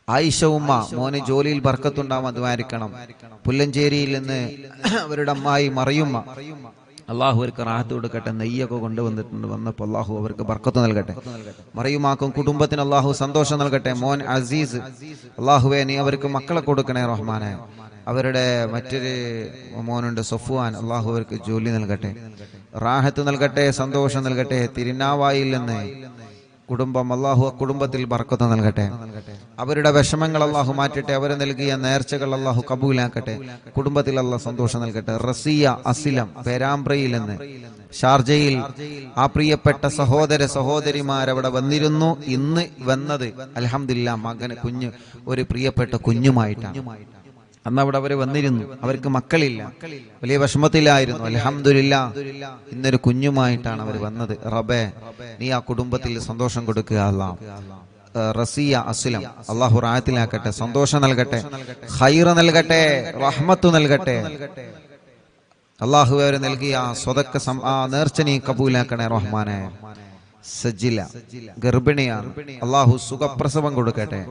ആയിഷ ഉമ്മ, മോന് ജോലിയിൽ ബർക്കത്തുണ്ടാവാൻ ദ്വാരിക്കണം. പുല്ലഞ്ചേരിയിൽ നിന്ന് അവരുടെ അമ്മായി മറിയുമ്മ, അള്ളാഹു അവർക്ക് റാഹത്ത് കൊടുക്കട്ടെ. നെയ്യൊക്കെ കൊണ്ടുവന്നിട്ടുണ്ട്, വന്നപ്പോൾ അള്ളാഹു അവർക്ക് ബർക്കത്ത് നൽകട്ടെ. മറിയുമാക്കും കുടുംബത്തിന് അള്ളാഹു സന്തോഷം നൽകട്ടെ. മോൻ അസീസ്, അള്ളാഹുവേ നീ അവർക്ക് മക്കളെ കൊടുക്കണേ റഹ്മാനെ. അവരുടെ മറ്റൊരു മോനുണ്ട് സഫ്വാൻ, അള്ളാഹു അവർക്ക് ജോലി നൽകട്ടെ, റാഹത്ത് നൽകട്ടെ, സന്തോഷം നൽകട്ടെ. തിരുനാവായിൽ നിന്ന് കുടുംബം അള്ളാഹു കുടുംബത്തിൽ ബർക്കത്ത് നൽകട്ടെ. അവരുടെ വിഷമങ്ങൾ അള്ളാഹു മാറ്റട്ടെ. അവർ നൽകിയ നേർച്ചകൾ അള്ളാഹു കബൂലാക്കട്ടെ. കുടുംബത്തിൽ അള്ളാഹു സന്തോഷം നൽകട്ടെ. റസിയ അസിലം പേരാമ്പ്രയിൽ നിന്ന് ഷാർജയിൽ ആ പ്രിയപ്പെട്ട സഹോദരിമാരവിടെ വന്നിരുന്നു. ഇന്ന് വന്നത് അൽഹംദുലില്ലാ മകന് കുഞ്ഞ് ഒരു പ്രിയപ്പെട്ട കുഞ്ഞുമായിട്ടാണ്. അന്ന് അവിടെ അവര് വന്നിരുന്നു. അവർക്ക് മക്കളില്ല, വലിയ വിഷമത്തിലായിരുന്നു. അൽഹംദുലില്ലാ ഇന്നൊരു കുഞ്ഞുമായിട്ടാണ് അവർ വന്നത്. റബ്ബേ നീ ആ കുടുംബത്തിൽ സന്തോഷം കൊടുക്കുക. അല്ലാഹ് റസിയ അസ്ലം അള്ളാഹു റാഹത്തിലാക്കട്ടെ, സന്തോഷം നൽകട്ടെ, ഖൈർ നൽകട്ടെ, റഹ്മത്ത് നൽകട്ടെ. അള്ളാഹു അവർ നൽകിയ സ്വതക്ക നേർച്ച നീ കബൂലാക്കണേ റഹ്മാനെ. സജില ഗർഭിണിയാണ്, അള്ളാഹു സുഖപ്രസവം കൊടുക്കട്ടെ,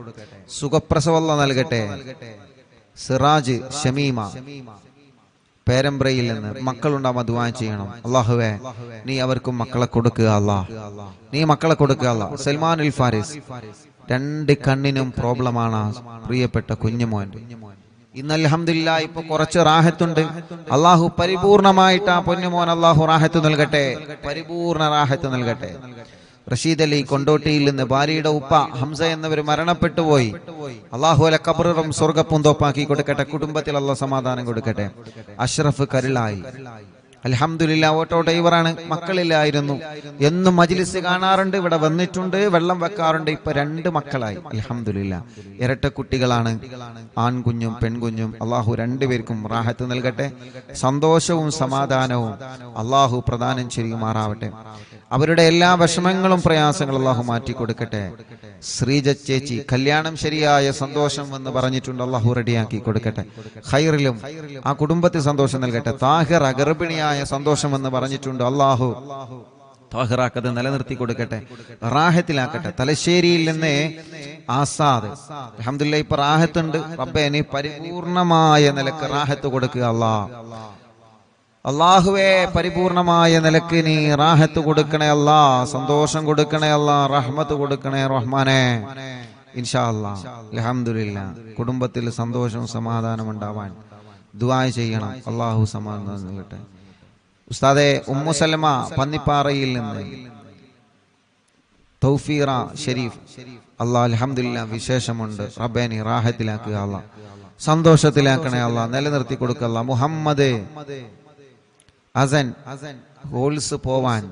സുഖപ്രസവം അല്ലാഹു നൽകട്ടെ. സിറാജ് ഷമീമ പേരമ്പ്രയിൽ നിന്ന് മക്കളുണ്ടാവുക ദുആ ചെയ്യണം. അള്ളാഹുവേ നീ അവർക്കും മക്കളെ കൊടുക്കുക. അല്ലാഹ് നീ മക്കളെ കൊടുക്കുക. അല്ലാഹ് സൽമാൻ അൽ ഫാരിസ് 2 കണ്ണിനും പ്രോബ്ലമാണ് പ്രിയപ്പെട്ട കുഞ്ഞുമോൻ. ഇന്ന് അൽഹംദുലില്ലാ ഇപ്പൊ കുറച്ച് റാഹത്തുണ്ട്. അള്ളാഹു പരിപൂർണമായിട്ട് ആ പൊന്നുമോൻ അള്ളാഹു റാഹത്ത് നൽകട്ടെ, പരിപൂർണ റാഹത്ത് നൽകട്ടെ. റഷീദ് അലി കൊണ്ടോട്ടിയിൽ നിന്ന് ഭാര്യയുടെ ഉപ്പ ഹംസ എന്നിവർ മരണപ്പെട്ടു പോയി. അള്ളാഹു അല ഖബറും സ്വർഗ്ഗപ്പും തോപ്പാക്കി കൊടുക്കട്ടെ. കുടുംബത്തിൽ അള്ളാഹു സമാധാനം കൊടുക്കട്ടെ. അഷ്റഫ് കരുളായി അൽഹംദുലില്ലാ ഓട്ടോ ഡ്രൈവറാണ്, മക്കളില്ലായിരുന്നു. എന്നും മജ്ലിസ് കാണാറുണ്ട്, ഇവിടെ വന്നിട്ടുണ്ട്, വെള്ളം വെക്കാറുണ്ട്. ഇപ്പൊ 2 മക്കളായി അൽഹംദുലില്ലാ. ഇരട്ട കുട്ടികളാണ്, ആൺകുഞ്ഞും പെൺകുഞ്ഞും. അള്ളാഹു 2 പേർക്കും റാഹത്ത് നൽകട്ടെ, സന്തോഷവും സമാധാനവും അള്ളാഹു പ്രദാനം ചെയ്യുമാറാവട്ടെ. അവരുടെ എല്ലാ വിഷമങ്ങളും പ്രയാസങ്ങളും അള്ളാഹു മാറ്റി കൊടുക്കട്ടെ. ശ്രീജ ചേച്ചി കല്യാണം ശരിയായ സന്തോഷം എന്ന് പറഞ്ഞിട്ടുണ്ട്, അള്ളാഹു റെഡിയാക്കി കൊടുക്കട്ടെ. ഖൈറിലും ആ കുടുംബത്തിൽ സന്തോഷം നൽകട്ടെ. താഹിറ ഗർഭിണിയായ സന്തോഷം എന്ന് പറഞ്ഞിട്ടുണ്ട്, അള്ളാഹു താഹിറാക്കത് നിലനിർത്തി കൊടുക്കട്ടെ, റാഹത്തിലാക്കട്ടെ. തലശ്ശേരിയിൽ നിന്ന് ആസാദ് അൽഹംദുലില്ലാ ഇപ്പൊ റാഹത്തുണ്ട്. റബ്ബേ നീ പരിപൂർണമായ നിലക്ക് റാഹത്ത് കൊടുക്കുക. അള്ളാഹുവേ പരിപൂർണമായ നിലക്ക് നീ റാഹത്ത് കൊടുക്കണേ അല്ലാ, സന്തോഷം കൊടുക്കണേ അല്ലാ, റഹ്മത്ത് കൊടുക്കണേ റഹ്മാനെ. ഇൻഷാ അല്ലാഹ് അൽഹംദുലില്ലാ കുടുംബത്തിൽ സന്തോഷവും സമാധാനം ഉണ്ടാവാൻ ദുആ ചെയ്യണം. അള്ളാഹു സമാധാനം നൽകട്ടെ. ഉസ്താദെ ഉമ്മു സലമ പന്നിപ്പാറയിൽ നിന്ന് തൗഫീറ ഷരീഫ് അല്ലാഹ് അൽഹംദുലില്ലാ വിശേഷമുണ്ട്. റബ്ബേ നീ റാഹത്തിലാക്കുക അല്ലാ, സന്തോഷത്തിലാക്കണേ അല്ലാ, നിലനിർത്തി കൊടുക്കുക അല്ലാ. മുഹമ്മദ് അസൻ ഹോൾസ് പോവാൻ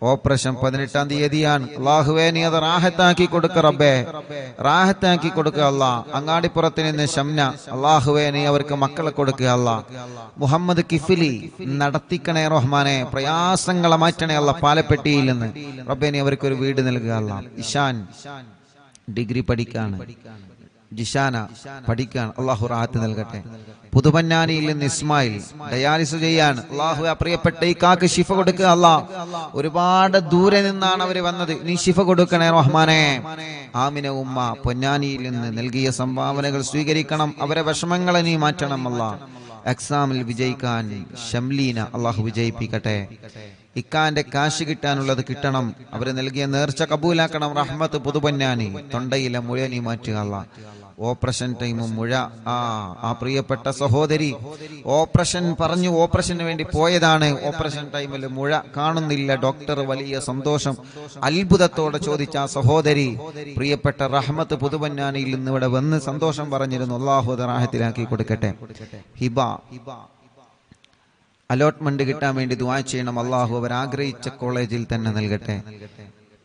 ഓപ്പറേഷൻ 18-ാം തീയതിയാണ്. അല്ലാഹുവേ നീ അത് റാഹത്താക്കി കൊടുക്ക റബ്ബേ, റാഹത്താക്കി കൊടുക്കുക അല്ലാ. അങ്ങാടിപ്പുറത്ത് നിന്ന് ഷംന അല്ലാഹുവേ നീ അവർക്ക് മക്കളെ കൊടുക്കുക അല്ലാ. മുഹമ്മദ് കിഫിലി നടത്തിക്കണേ റഹ്മാനെ, പ്രയാസങ്ങളെ മാറ്റണേ അല്ലാ. പാലപ്പെട്ടിയിൽ നിന്ന് റബ്ബേ നീ അവർക്ക് ഒരു വീട് നൽകുക അല്ലാ. ഇഷാൻ ഡിഗ്രി പഠിക്കാണ്, ജിഷാന പഠിക്കാൻ, അള്ളാഹു റാഹത്ത് നൽകട്ടെ. പുതുപന്നാനിയിൽ നിന്ന് ഇസ്മായിൽ ഡയാലിസ് ചെയ്യാൻ, അള്ളാഹു ആ പ്രിയപ്പെട്ട ഈ കാക്ക് ശിഫ കൊടുക്കുക അല്ലാ. ഒരുപാട് ദൂരെ നിന്നാണ് അവര് വന്നത്, നീ ശിഫ കൊടുക്കണേ റഹ്മാനെ. ആമിന ഉമ്മ പൊന്നാനിയിൽ നിന്ന് നൽകിയ സംഭാവനകൾ സ്വീകരിക്കണം, അവരെ വിഷമങ്ങളെ നീ മാറ്റണം അല്ലാ. എക്സാമിൽ വിജയിക്കാൻ ഷംലീന അള്ളാഹു വിജയിപ്പിക്കട്ടെ. ഇക്കാന്റെ കാശ് കിട്ടാനുള്ളത് കിട്ടണം, അവര് നൽകിയ നേർച്ച കബൂലാക്കണം. റഹ്മത്ത് പുതുപന്നാനി തൊണ്ടയിലെ മുഴ നീ മാറ്റുക അല്ലാ. ഓപ്പറേഷൻ ടൈമും മുഴ ആ പ്രിയപ്പെട്ട സഹോദരി ഓപ്പറേഷൻ പറഞ്ഞു, ഓപ്പറേഷന് വേണ്ടി പോയതാണ്. ഓപ്പറേഷൻ ടൈമിൽ മുഴ കാണുന്നില്ല. ഡോക്ടർ വലിയ സന്തോഷം അത്ഭുതത്തോടെ ചോദിച്ച ആ സഹോദരി പ്രിയപ്പെട്ട റഹ്മത്ത് പുതുപന്നാനിയിൽ നിന്ന് ഇവിടെ വന്ന് സന്തോഷം പറഞ്ഞിരുന്നു. അല്ലാഹു അത് റാഹത്തിലാക്കി കൊടുക്കട്ടെ. ഹിബ അലോട്ട്മെന്റ് കിട്ടാൻ വേണ്ടി ദുആ ചെയ്യണം. അല്ലാഹു അവർ ആഗ്രഹിച്ച കോളേജിൽ തന്നെ നൽകട്ടെ.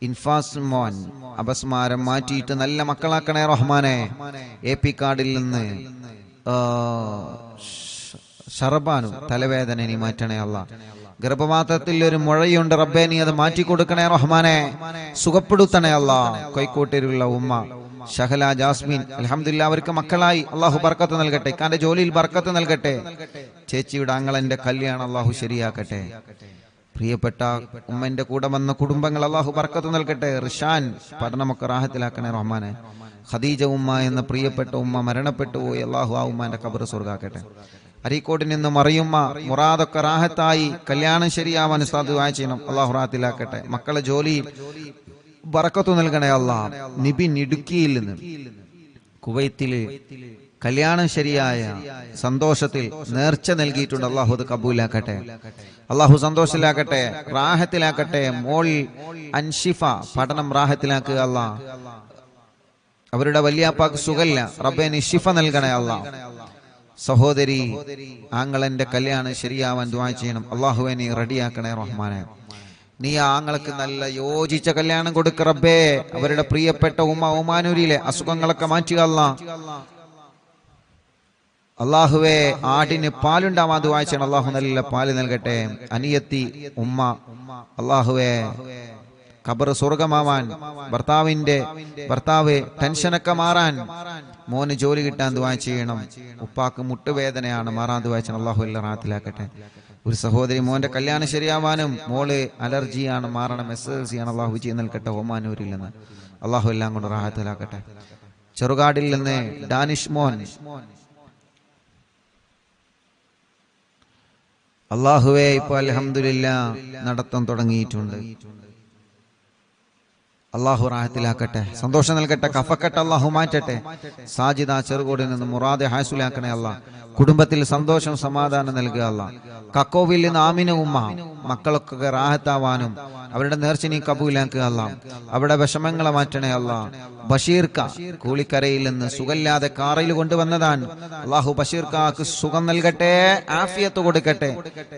ഇൻഫാസ് മോൻ അപസ്മാരം മാറ്റിയിട്ട് നല്ല മക്കളാക്കണേ റഹ്മാനെ. AP കാർഡിൽ നിന്ന് ഷർബാനു തലവേദന നീ മാറ്റണേ അല്ലാ. ഗർഭപാത്രത്തിൽ ഒരു മുഴയുണ്ട് റബ്ബേ നീ അത് മാറ്റി കൊടുക്കണേ റഹ്മാനെ, സുഖപ്പെടുത്തണേ അല്ലാ. കോഴിക്കോട്ടിലുള്ള ഉമ്മ ഷഹല ജാസ്മിൻ അൽഹംദുലില്ലാ അവർക്ക് മക്കളായി, അള്ളാഹു ബർക്കത്ത് നൽകട്ടെ. ഇക്കാന്റെ ജോലിയിൽ ബർക്കത്ത് നൽകട്ടെ. ചേച്ചിയുടെ ആങ്ങളന്റെ കല്യാണം അള്ളാഹു ശരിയാക്കട്ടെ. പ്രിയപ്പെട്ട ഉമ്മന്റെ കൂടെ വന്ന കുടുംബങ്ങൾ അള്ളാഹു ബർക്കത്ത് നൽകട്ടെ. റിഷാൻ പഠനമൊക്കെ റാഹത്തിലാക്കണേ റഹ്മാനെ. ഖദീജ ഉമ്മ എന്ന പ്രിയപ്പെട്ട ഉമ്മ മരണപ്പെട്ടു പോയി, അള്ളാഹു ആ ഉമ്മാന്റെ ഖബർ സ്വർഗ്ഗാക്കട്ടെ. അരീക്കോട്ടിൽ നിന്ന് മറിയുമ്മ മുറാദൊക്കെ റാഹത്തായി, കല്യാണം ശരിയാവാൻ ഉസ്താദ് ദുആ ചെയ്യണം, അള്ളാഹു റാഹത്തിലാക്കട്ടെ. മക്കളെ ജോലിയിൽ ബർക്കത്ത് നൽകണേ അല്ലാ. നിബിൻ ഇടുക്കിയിൽ നിന്ന് കുവൈത്തില് കല്യാണം ശരിയായ സന്തോഷത്തിൽ നേർച്ച നൽകിയിട്ടുണ്ട്. അള്ളാഹു അത് കബൂലാക്കട്ടെ, അള്ളാഹു സന്തോഷത്തിലാക്കട്ടെ, റാഹത്തിലാക്കട്ടെ. മോൾ അൻഷിഫ പഠനം റാഹത്തിലാക്കുക അല്ലാ. അവരുടെ വല്യാപ്പാക്ക് സുഖല്ല, റബ്ബേ നീ ശിഫ നൽകണേ അല്ലാ. സഹോദരി ആങ്ങളന്റെ കല്യാണം ശരിയാവാൻ ദുആ ചെയ്യണം. അള്ളാഹുവെ നീ റെഡിയാക്കണേ റഹ്മാനെ. നീ ആങ്ങൾക്ക് നല്ല യോജിച്ച കല്യാണം കൊടുക്ക റബ്ബേ. അവരുടെ പ്രിയപ്പെട്ട ഒമാനൂരിലെ അസുഖങ്ങളൊക്കെ മാറ്റുക അല്ലാ. അള്ളാഹുവെ ആടിന് പാലുണ്ടാവാൻ ദുആ ചെയ്യണം. അള്ളാഹു നല്ല പാല് നൽകട്ടെ. അനിയത്തി ഉമ്മ, അള്ളാഹുവെ ഖബർ സ്വർഗമാവാൻ, ഭർത്താവ് ടെൻഷനൊക്കെ മാറാൻ, മോന് ജോലി കിട്ടാൻ ദുആ ചെയ്യണം. ഉപ്പാക്ക് മുട്ടുവേദനയാണ്, മാറാൻ ദുആ ചെയ്യണം. അള്ളാഹു എല്ലാം റാഹത്തിലാക്കട്ടെ. ഒരു സഹോദരി മോന്റെ കല്യാണം ശരിയാവാനും, മോള് അലർജിയാണ്, മാറണം, SSLC ആണ്, അള്ളാഹു വിജയം നൽകട്ടെ. ഒമാനൂരിൽ നിന്ന് അള്ളാഹു എല്ലാം കൊണ്ട് റാഹത്തിലാക്കട്ടെ. ചെറുകാടിൽ നിന്ന് ഡാനിഷ് മോൻ, അള്ളാഹുവേ ഇപ്പൊ അൽഹംദുലില്ലാഹ് നടത്തം തുടങ്ങിയിട്ടുണ്ട്. അള്ളാഹു റാഹത്തിലാക്കട്ടെ, സന്തോഷം നൽകട്ടെ, കഫക്കെട്ട് അള്ളാഹു മാറ്റട്ടെ. സാജിദ ചെറുകോടിൽ നിന്ന് മുറാദെ ഹാസുലാക്കണേ അല്ലാ. കുടുംബത്തിൽ സന്തോഷം സമാധാനം നൽകുക അല്ലാ. കക്കോവിൽ നിന്ന് ആമിന ഉമ്മ, മക്കളൊക്കെ റാഹത്താവാനും അവരുടെ നേർച്ച നീ കബൂലാക്കുക അല്ലാ. അവിടെ വിഷമങ്ങളെ മാറ്റണേ അല്ലാ. ബഷീർക്ക കൂളിക്കരയിൽ നിന്ന് സുഖമില്ലാതെ കാറയിൽ കൊണ്ടുവന്നതാൻ, അള്ളാഹു ബഷീർക്കാക്ക് സുഖം നൽകട്ടെ, ആഫിയത്ത് കൊടുക്കട്ടെ.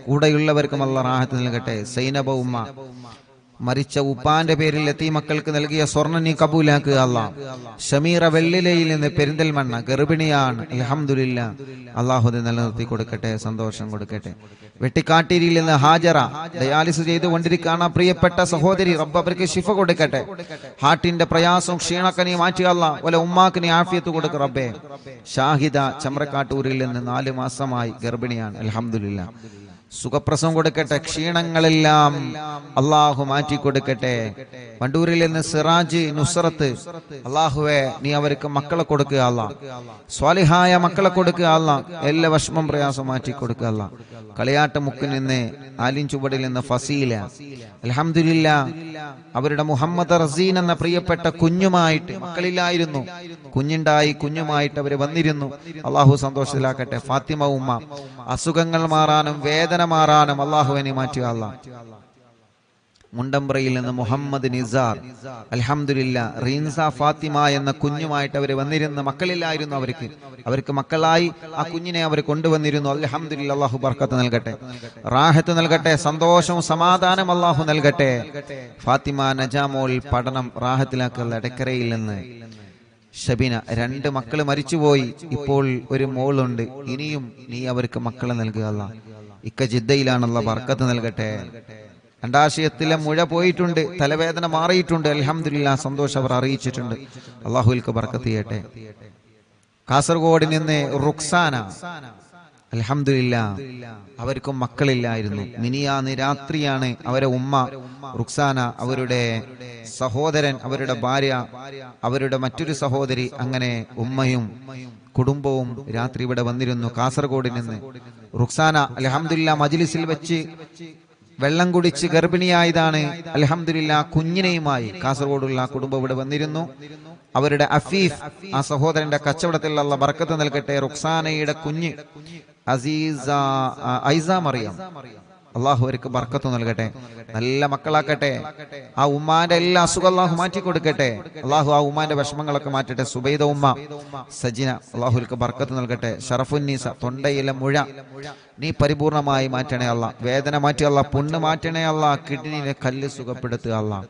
കൂടെയുള്ളവർക്കും അല്ലാഹ് റാഹത്ത് നൽകട്ടെ. സൈനബ ഉമ്മ, മരിച്ച ഉപ്പാന്റെ പേരിൽ എത്തി മക്കൾക്ക് നൽകിയ സ്വർണ്ണം നീ കബൂലാക്കുക അല്ലാ. ഷമീറ വെള്ളിലയിൽ നിന്ന് പെരിന്തൽമണ്ണ ഗർഭിണിയാണ്, അൽഹംദുലില്ലാ. അള്ളാഹു നിലനിർത്തി കൊടുക്കട്ടെ, സന്തോഷം കൊടുക്കട്ടെ. വെട്ടിക്കാട്ടിരിയിൽ നിന്ന് ഹാജറ ഡയാലിസിസ് ചെയ്തുകൊണ്ടിരിക്കുകയാണ് പ്രിയപ്പെട്ട സഹോദരി, റബ്ബ് അവർക്ക് ശിഫ കൊടുക്കട്ടെ. ഹാർട്ടിന്റെ പ്രയാസം ക്ഷീണക്കെ നീ മാറ്റുക അല്ലാ. ഓലെ ഉമ്മാക്ക് നീ ആഫിയത്ത് കൊടുക്ക റബ്ബേ. ഷാഹിദ ചമ്രക്കാട്ടൂരിൽ നിന്ന് 4 മാസമായി ഗർഭിണിയാണ്, അൽഹംദുലില്ലാ. സുഖപ്രസവം കൊടുക്കട്ടെ. ക്ഷീണങ്ങളെല്ലാം അള്ളാഹു മാറ്റി കൊടുക്കട്ടെ. വണ്ടൂരിൽ നിന്ന് സിറാജ് നുസ്രത്ത്, അള്ളാഹുവെ നീ അവർക്ക് മക്കളെ കൊടുക്കുക അല്ലാ. സ്വാലിഹായ മക്കളെ കൊടുക്കുക അല്ലാ. എല്ലാ വിഷമം പ്രയാസം മാറ്റി കൊടുക്കുക അല്ലാ. കളിയാട്ട മുക്കിൽ നിന്ന് ആലിൻ ചുവടിൽ നിന്ന് ഫസീല, അൽഹംദുലില്ലാ. അവരുടെ മുഹമ്മദ് റസീൻ എന്ന പ്രിയപ്പെട്ട കുഞ്ഞുമായിട്ട്, മക്കളില്ലായിരുന്നു, കുഞ്ഞുണ്ടായി, കുഞ്ഞുമായിട്ട് അവർ വന്നിരുന്നു. അള്ളാഹു സന്തോഷത്തിലാക്കട്ടെ. ഫാത്തിമ ഉമ്മ, അസുഖങ്ങൾ മാറാനും വേദന മാറാനും അള്ളാഹുവിനെ മാറ്റുക അല്ലാ. മുണ്ടമ്പ്രയിൽ നിന്ന് മുഹമ്മദ് നിസാർ, അൽഹംദുലില്ലാ. റീൻസ ഫാത്തിമ എന്ന കുഞ്ഞുമായിട്ട് അവർ വന്നിരുന്ന, മക്കളില്ലായിരുന്നു അവർക്ക് മക്കളായി ആ കുഞ്ഞിനെ അവർ കൊണ്ടുവന്നിരുന്നു. അൽഹംദുലില്ലാ. അള്ളാഹു ബർക്കത്ത് നൽകട്ടെ, റാഹത്ത് നൽകട്ടെ, സന്തോഷവും സമാധാനം അള്ളാഹു നൽകട്ടെ. ഫാത്തിമ നജാമോൾ പഠനം റാഹത്തിലാക്കുക. എടക്കരയിൽ നിന്ന് ഷബിന, 2 മക്കള് മരിച്ചുപോയി, ഇപ്പോൾ ഒരു മോളുണ്ട്. ഇനിയും നീ അവർക്ക് മക്കളെ നൽകുക അല്ലാ. ഇക്ക ജിദ്ദയിലാണുള്ള, ബർക്കത്ത് നൽകട്ടെ. അണ്ടാശയത്തിലെ മുഴ പോയിട്ടുണ്ട്, തലവേദന മാറിയിട്ടുണ്ട്, അൽഹംദുലില്ലാ. സന്തോഷം അവർ അറിയിച്ചിട്ടുണ്ട്. അള്ളാഹുവിൽക്ക് ബർക്കത്ത് ചെയ്യട്ടെ. കാസർഗോഡ് നിന്ന് റുക്സാന, അൽഹംദുലില്ലാ. അവർക്കും മക്കളില്ലായിരുന്നു. മിനിയാന്ന് രാത്രിയാണ് അവരെ ഉമ്മ റുക്സാന, അവരുടെ സഹോദരൻ, അവരുടെ ഭാര്യ, അവരുടെ മറ്റൊരു സഹോദരി, അങ്ങനെ ഉമ്മയും കുടുംബവും രാത്രി ഇവിടെ വന്നിരുന്നു. കാസർഗോഡ് നിന്ന് റുക്സാന അൽഹംദുലില്ലാ മജ്ലിസിൽ വെച്ച് വെള്ളം കുടിച്ച് ഗർഭിണിയായതാണ്. അൽഹംദുലില്ലാ കുഞ്ഞിനെയുമായി കാസർഗോഡുള്ള കുടുംബം ഇവിടെ വന്നിരുന്നു. അവരുടെ അഫീഫ്, ആ സഹോദരന്റെ കച്ചവടത്തിൽ അല്ലാഹ് ബർക്കത്ത് നൽകട്ടെ. റുക്സാനയുടെ കുഞ്ഞ് ഐസ മറിയം, അള്ളാഹു അവർക്ക് ബർക്കത്ത് നൽകട്ടെ, നല്ല മക്കളാക്കട്ടെ. ആ ഉമ്മാന്റെ എല്ലാ അസുഖം അള്ളാഹു മാറ്റി കൊടുക്കട്ടെ. അള്ളാഹു ആ ഉമ്മാന്റെ വിഷമങ്ങളൊക്കെ മാറ്റട്ടെ. സുബൈദ ഉമ്മ, സജിന, അള്ളാഹുൽക്ക് ബർക്കത്ത് നൽകട്ടെ. ഷറഫുന്നീസ, തൊണ്ടയിലെ മുഴ നീ പരിപൂർണമായി മാറ്റണേ അല്ലാ. വേദന മാറ്റി അല്ലാ. പുണ്ണ് മാറ്റണേ അല്ലാ. കിഡ്നിയിലെ കല്ല് സുഖപ്പെടുത്തുക അല്ലാ.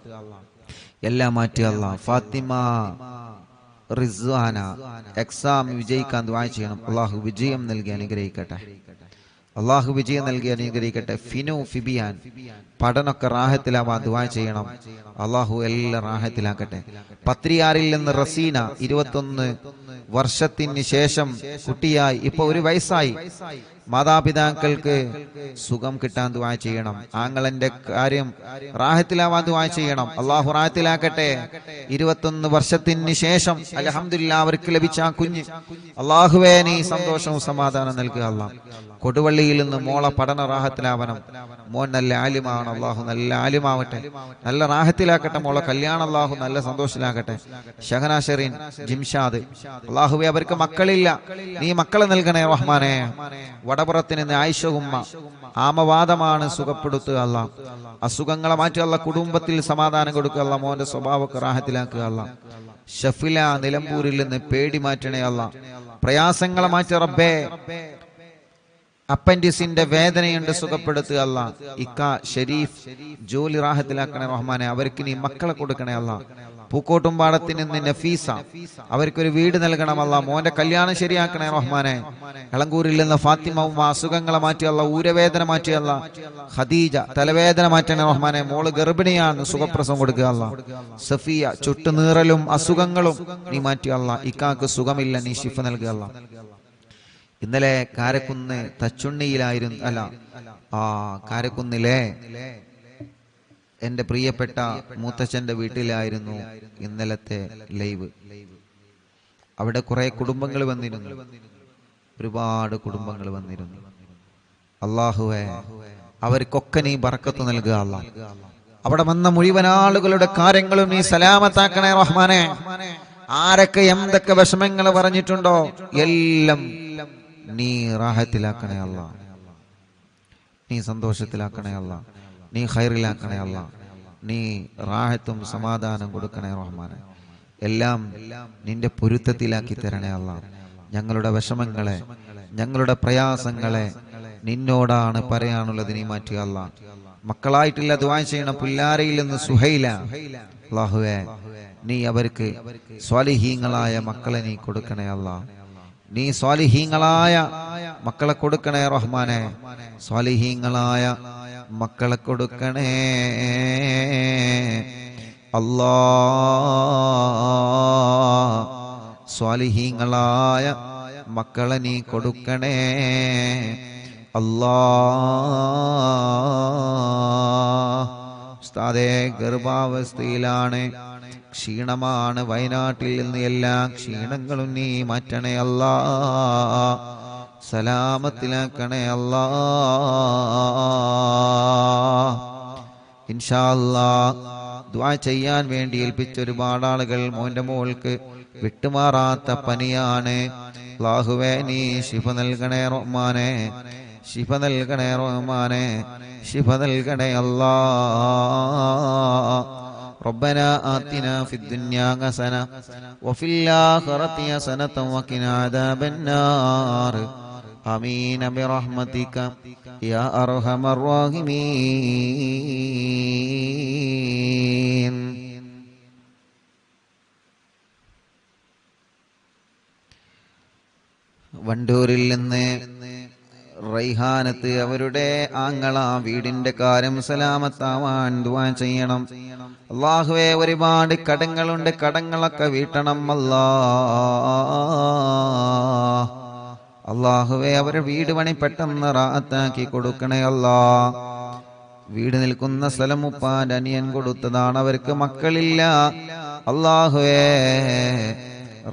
എല്ലാം മാറ്റി അല്ലാ. ഫാത്തിമ റിസ്വാന എക്സാം വിജയിക്കാൻ ദുആ ചെയ്യണം. അള്ളാഹു വിജയം നൽകി അനുഗ്രഹിക്കട്ടെ. അള്ളാഹു വിജയം നൽകി അനുഗ്രഹിക്കട്ടെ. ഫിനു ഫിബിയാൻ, പഠനമൊക്കെ റാഹത്തിലാവാൻ ദുആ ചെയ്യണം. അള്ളാഹു എല്ലാം റാഹത്തിലാക്കട്ടെ. പത്രിയാറിൽ നിന്ന് റസീന, 21 വർഷത്തിന് ശേഷം കുട്ടിയായി, ഇപ്പൊ 1 വയസ്സായി. മാതാപിതാക്കൾക്ക് സുഖം കിട്ടാൻ ദുആ ചെയ്യണം. ആങ്ങളന്റെ കാര്യം റാഹത്തിലാവാൻ ദുആ ചെയ്യണം. അള്ളാഹു റാഹത്തിലാക്കട്ടെ. 21 വർഷത്തിന് ശേഷം അൽഹംദുലില്ലാ അവർക്ക് ലഭിച്ച ആ കുഞ്ഞ്, അള്ളാഹുവേ നീ സന്തോഷവും സമാധാനം നൽകുക അല്ലാ. കൊടുവള്ളിയിൽ നിന്ന് മോളെ പഠന റാഹത്തിലാവണം. മോൻ നല്ല ആലിമാണ്, അള്ളാഹു നല്ല ആലിമാവട്ടെ, നല്ല റാഹത്തിലാക്കട്ടെ. മോളെ കല്യാണം അള്ളാഹു നല്ല സന്തോഷത്തിലാക്കട്ടെ. ഷഹന ഷെറീൻ, ജിംഷാദ്, അള്ളാഹുവേ അവർക്ക് മക്കളില്ല, നീ മക്കളെ നൽകണേ റഹ്മാനെ. വടപുറത്തിന് നിന്ന് ആയിഷ ഉമ്മ, ആമവാദമാണ്, സുഖപ്പെടുത്തുക അല്ല, അസുഖങ്ങളെ മാറ്റുക അല്ല, കുടുംബത്തിൽ സമാധാനം കൊടുക്കുക അല്ല, മോന്റെ സ്വഭാവമൊക്കെ റാഹത്തിലാക്കുക അല്ല. ഷഫില നിലമ്പൂരിൽ നിന്ന് പേടി മാറ്റണേ അല്ല, പ്രയാസങ്ങളെ മാറ്റി റബ്ബേ. അപ്പൻഡിസിന്റെ വേദനയുണ്ട്, സുഖപ്പെടുത്തുക അല്ല. ഇക്ക ഷെരീഫ് ജോലി റാഹത്തിലാക്കണേ റഹ്മാനെ, അവർക്ക് നീ മക്കളെ കൊടുക്കണേ അല്ല. പൂക്കോട്ടുംപാടത്തിൽ നിന്ന് നഫീസ, അവർക്കൊരു വീട് നൽകണമല്ല. മോന്റെ കല്യാണം ശരിയാക്കണേ റഹ്മാനെ. എളങ്കൂരിൽ നിന്ന് ഫാത്തിമ ഉമ്മ, അസുഖങ്ങളെ മാറ്റിയല്ല, ഊരവേദന മാറ്റിയല്ല. ഖദീജ തലവേദന മാറ്റണേ റഹ്മാനെ, മോള് ഗർഭിണിയാണ്, സുഖപ്രസവം കൊടുക്കുക അല്ല. സഫിയ ചുട്ടുനീറലും അസുഖങ്ങളും നീ മാറ്റിയല്ല, ഇക്കാക്ക് സുഖമില്ല, നീ ശിഫ നൽകുക അല്ല. ഇന്നലെ കാരക്കുന്ന് തച്ചുണ്ണിയിലായിരുന്നു, അല്ല കാരക്കുന്നിലെ എന്റെ പ്രിയപ്പെട്ട മൂത്തച്ഛന്റെ വീട്ടിലായിരുന്നു ഇന്നലത്തെ ലൈവ്. അവിടെ കുറെ കുടുംബങ്ങൾ വന്നിരുന്നു, ഒരുപാട് കുടുംബങ്ങൾ വന്നിരുന്നു. അല്ലാഹുവേ അവർക്കൊക്കെ നീ ബർക്കത്ത് നൽകുക അല്ലാ. അവിടെ വന്ന മുഴുവൻ ആളുകളുടെ കാര്യങ്ങളും നീ സലാമത്താക്കണേ റഹ്മാനെ. ആരൊക്കെ എന്തൊക്കെ വിഷമങ്ങൾ പറഞ്ഞിട്ടുണ്ടോ എല്ലാം നീ റാഹത്തിലാക്കണേ അല്ലാ, നീ സന്തോഷത്തിലാക്കണേ അല്ലാ, നീ ഖൈറിലാക്കണേ അല്ലാ, നീ റാഹത്തും സമാധാനം കൊടുക്കണേ റഹ്മാനെ. എല്ലാം നിന്റെ പൊരുത്തത്തിലാക്കി തരണേ അല്ലാ. ഞങ്ങളുടെ വിഷമങ്ങളെ, ഞങ്ങളുടെ പ്രയാസങ്ങളെ നിന്നോടാണ് പറയാനുള്ളത്, നീ മാറ്റുക അല്ലാ. മക്കളായിട്ടില്ല ദുആ ചെയ്യണം. പുല്ലാരയിൽ നിന്ന് സുഹൈല, അല്ലാഹുവേ നീ അവർക്ക് സ്വാലിഹീങ്ങളായ മക്കളെ നീ കൊടുക്കണേ അല്ലാ. നീ സ്വാലിഹീങ്ങളായ മക്കളെ കൊടുക്കണേ റഹ്മാനെ, സ്വാലിഹീങ്ങളായ മക്കളെ കൊടുക്കണേ അല്ലാ. സ്വാലിഹീങ്ങളായ മക്കളെ നീ കൊടുക്കണേ അല്ലാ. ഉസ്താദേ ഗർഭാവസ്ഥയിലാണ്, ക്ഷീണമാണ്. വയനാട്ടിൽ നിന്ന് എല്ലാ ക്ഷീണങ്ങളും നീ മാറ്റണേ അല്ലാ, സലാമത്തിലാക്കണേ അല്ലാ. ഇൻഷാ അല്ലാഹ് ദുആ ചെയ്യാൻ വേണ്ടി ഏൽപ്പിച്ച ഒരുപാട് ആളുകൾ. മോന്റെ മോൾക്ക് വിട്ടുമാറാത്ത പനിയാണ്. അല്ലാഹുവേ നീ ശിഫ നൽകണേ റഹ്മാനെ, ശിഫ നൽകണേ റഹ്മാനെ, ശിഫ നൽകണേ അല്ലാ. ربنا آتنا في الدنيا حسنة وفي الآخرة حسنة وقنا عذاب النار. آمين برحمتك يا أرحم الراحمين. വണ്ടൂരിൽ നിന്ന് റൈഹാനത്ത് അവരുടെ ആങ്ങള വീടിന്റെ കാര്യം സലാമത്താവാൻ ദുആ ചെയ്യണം. അല്ലാഹുവേ ഒരുപാട് കടങ്ങളുണ്ട്, കടങ്ങളൊക്കെ വീട്ടണം അല്ലാ. അല്ലാഹുവേ അവരുടെ വീട് പണി പെട്ടെന്ന് റാഹത്താക്കി കൊടുക്കണേ അല്ലാ. വീട് നിൽക്കുന്ന സ്ഥലം ഉപ്പാന്റെ അനിയൻ കൊടുത്തതാണ്, അവർക്ക് മക്കളില്ല. അല്ലാഹുവേ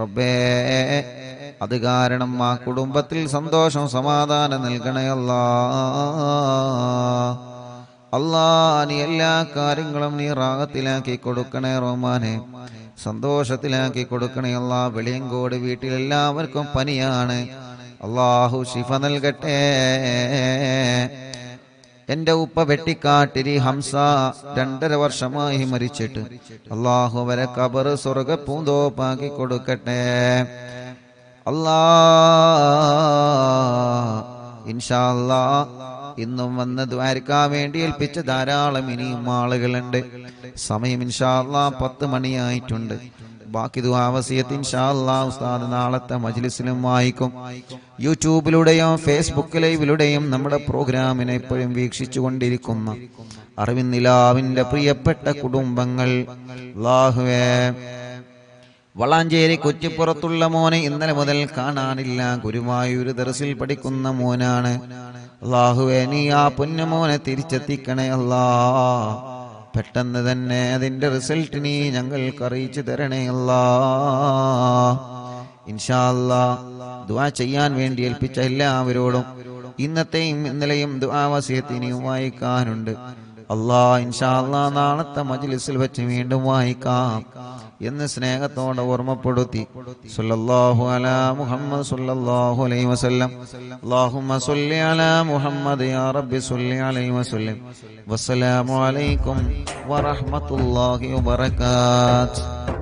റബ്ബേ അത് കാരണം ആ കുടുംബത്തിൽ സന്തോഷം സമാധാനം നൽകണേ അല്ലാ. അല്ലാ നീ എല്ലാ കാര്യങ്ങളും നീ റാഹത്തിലാക്കി കൊടുക്കണേ റഹ്മാനെ, സന്തോഷത്തിലാക്കി കൊടുക്കണേ അല്ലാ. വെളിയങ്കോട് വീട്ടിലെല്ലാവർക്കും പനിയാണ്, അല്ലാഹു ശിഫ നൽകട്ടെ. എന്റെ ഉപ്പ വെട്ടിക്കാട്ടിരി ഹംസ 2.5 വർഷമായി മരിച്ചിട്ട്, അല്ലാഹു അവരെ ഖബർ സ്വർഗ്ഗ പൂന്തോപ്പാക്കി കൊടുക്കട്ടെ അല്ലാ. ഇൻഷാ അല്ലാ ഇന്നും വന്ന് ദ്വാരക്കാൻ വേണ്ടി ഏൽപ്പിച്ച ധാരാളം ഇനിയും ആളുകളുണ്ട്. സമയം ഇൻഷാ അല്ലാ 10 മണിയായിട്ടുണ്ട്. ബാക്കി ദുആ വസിയത്ത് ഇൻഷാ അല്ലാ ഉസ്താദ് നാളത്തെ മജ്ലിസിലും വായിക്കും. യൂട്യൂബിലൂടെയും ഫേസ്ബുക്ക് ലൈവിലൂടെയും നമ്മുടെ പ്രോഗ്രാമിനെ എപ്പോഴും വീക്ഷിച്ചു കൊണ്ടിരിക്കുന്ന അറിവിൻ നിലാവിന്റെ പ്രിയപ്പെട്ട കുടുംബങ്ങൾ, അല്ലാഹുവേ വളാഞ്ചേരി കുറ്റിപ്പുറത്തുള്ള മോനെ ഇന്നലെ മുതൽ കാണാനില്ല. ഗുരുവായൂർ ദർസിൽ പഠിക്കുന്ന മോനാണ്. അല്ലാഹുവേ നീ ആ പൊന്നുമോനെ തിരിച്ചെത്തിക്കണേ അല്ലാ. പെട്ടെന്ന് തന്നെ അതിന്റെ റിസൾട്ട് നീ ഞങ്ങൾക്ക് അറിയിച്ചു തരണേ അല്ലാ. ഇൻഷാ അല്ലാ ദുആ ചെയ്യാൻ വേണ്ടി ഏൽപ്പിച്ച എല്ലാവരോടും ഇന്നത്തെയും ഇന്നലെയും ദുആ വസിയത്ത് ഇനിയും വായിക്കാനുണ്ട്. ഇൻഷാ അല്ലാഹ് നാളത്തെ മജ്ലിസിൽ വെച്ച് വീണ്ടും വായിക്കാം എന്ന് സ്നേഹത്തോടെ ഓർമ്മപ്പെടുത്തി. സല്ലല്ലാഹു അലാ മുഹമ്മദ് സല്ലല്ലാഹു അലൈഹി വസല്ലം. അല്ലാഹുമ്മ സ്വല്ലി അലാ മുഹമ്മദ് യാ റബ്ബി സ്വല്ലി അലൈഹി വസല്ലം. വസ്സലാമു അലൈക്കും വറഹ്മത്തുള്ളാഹി വബറകാതുഹു.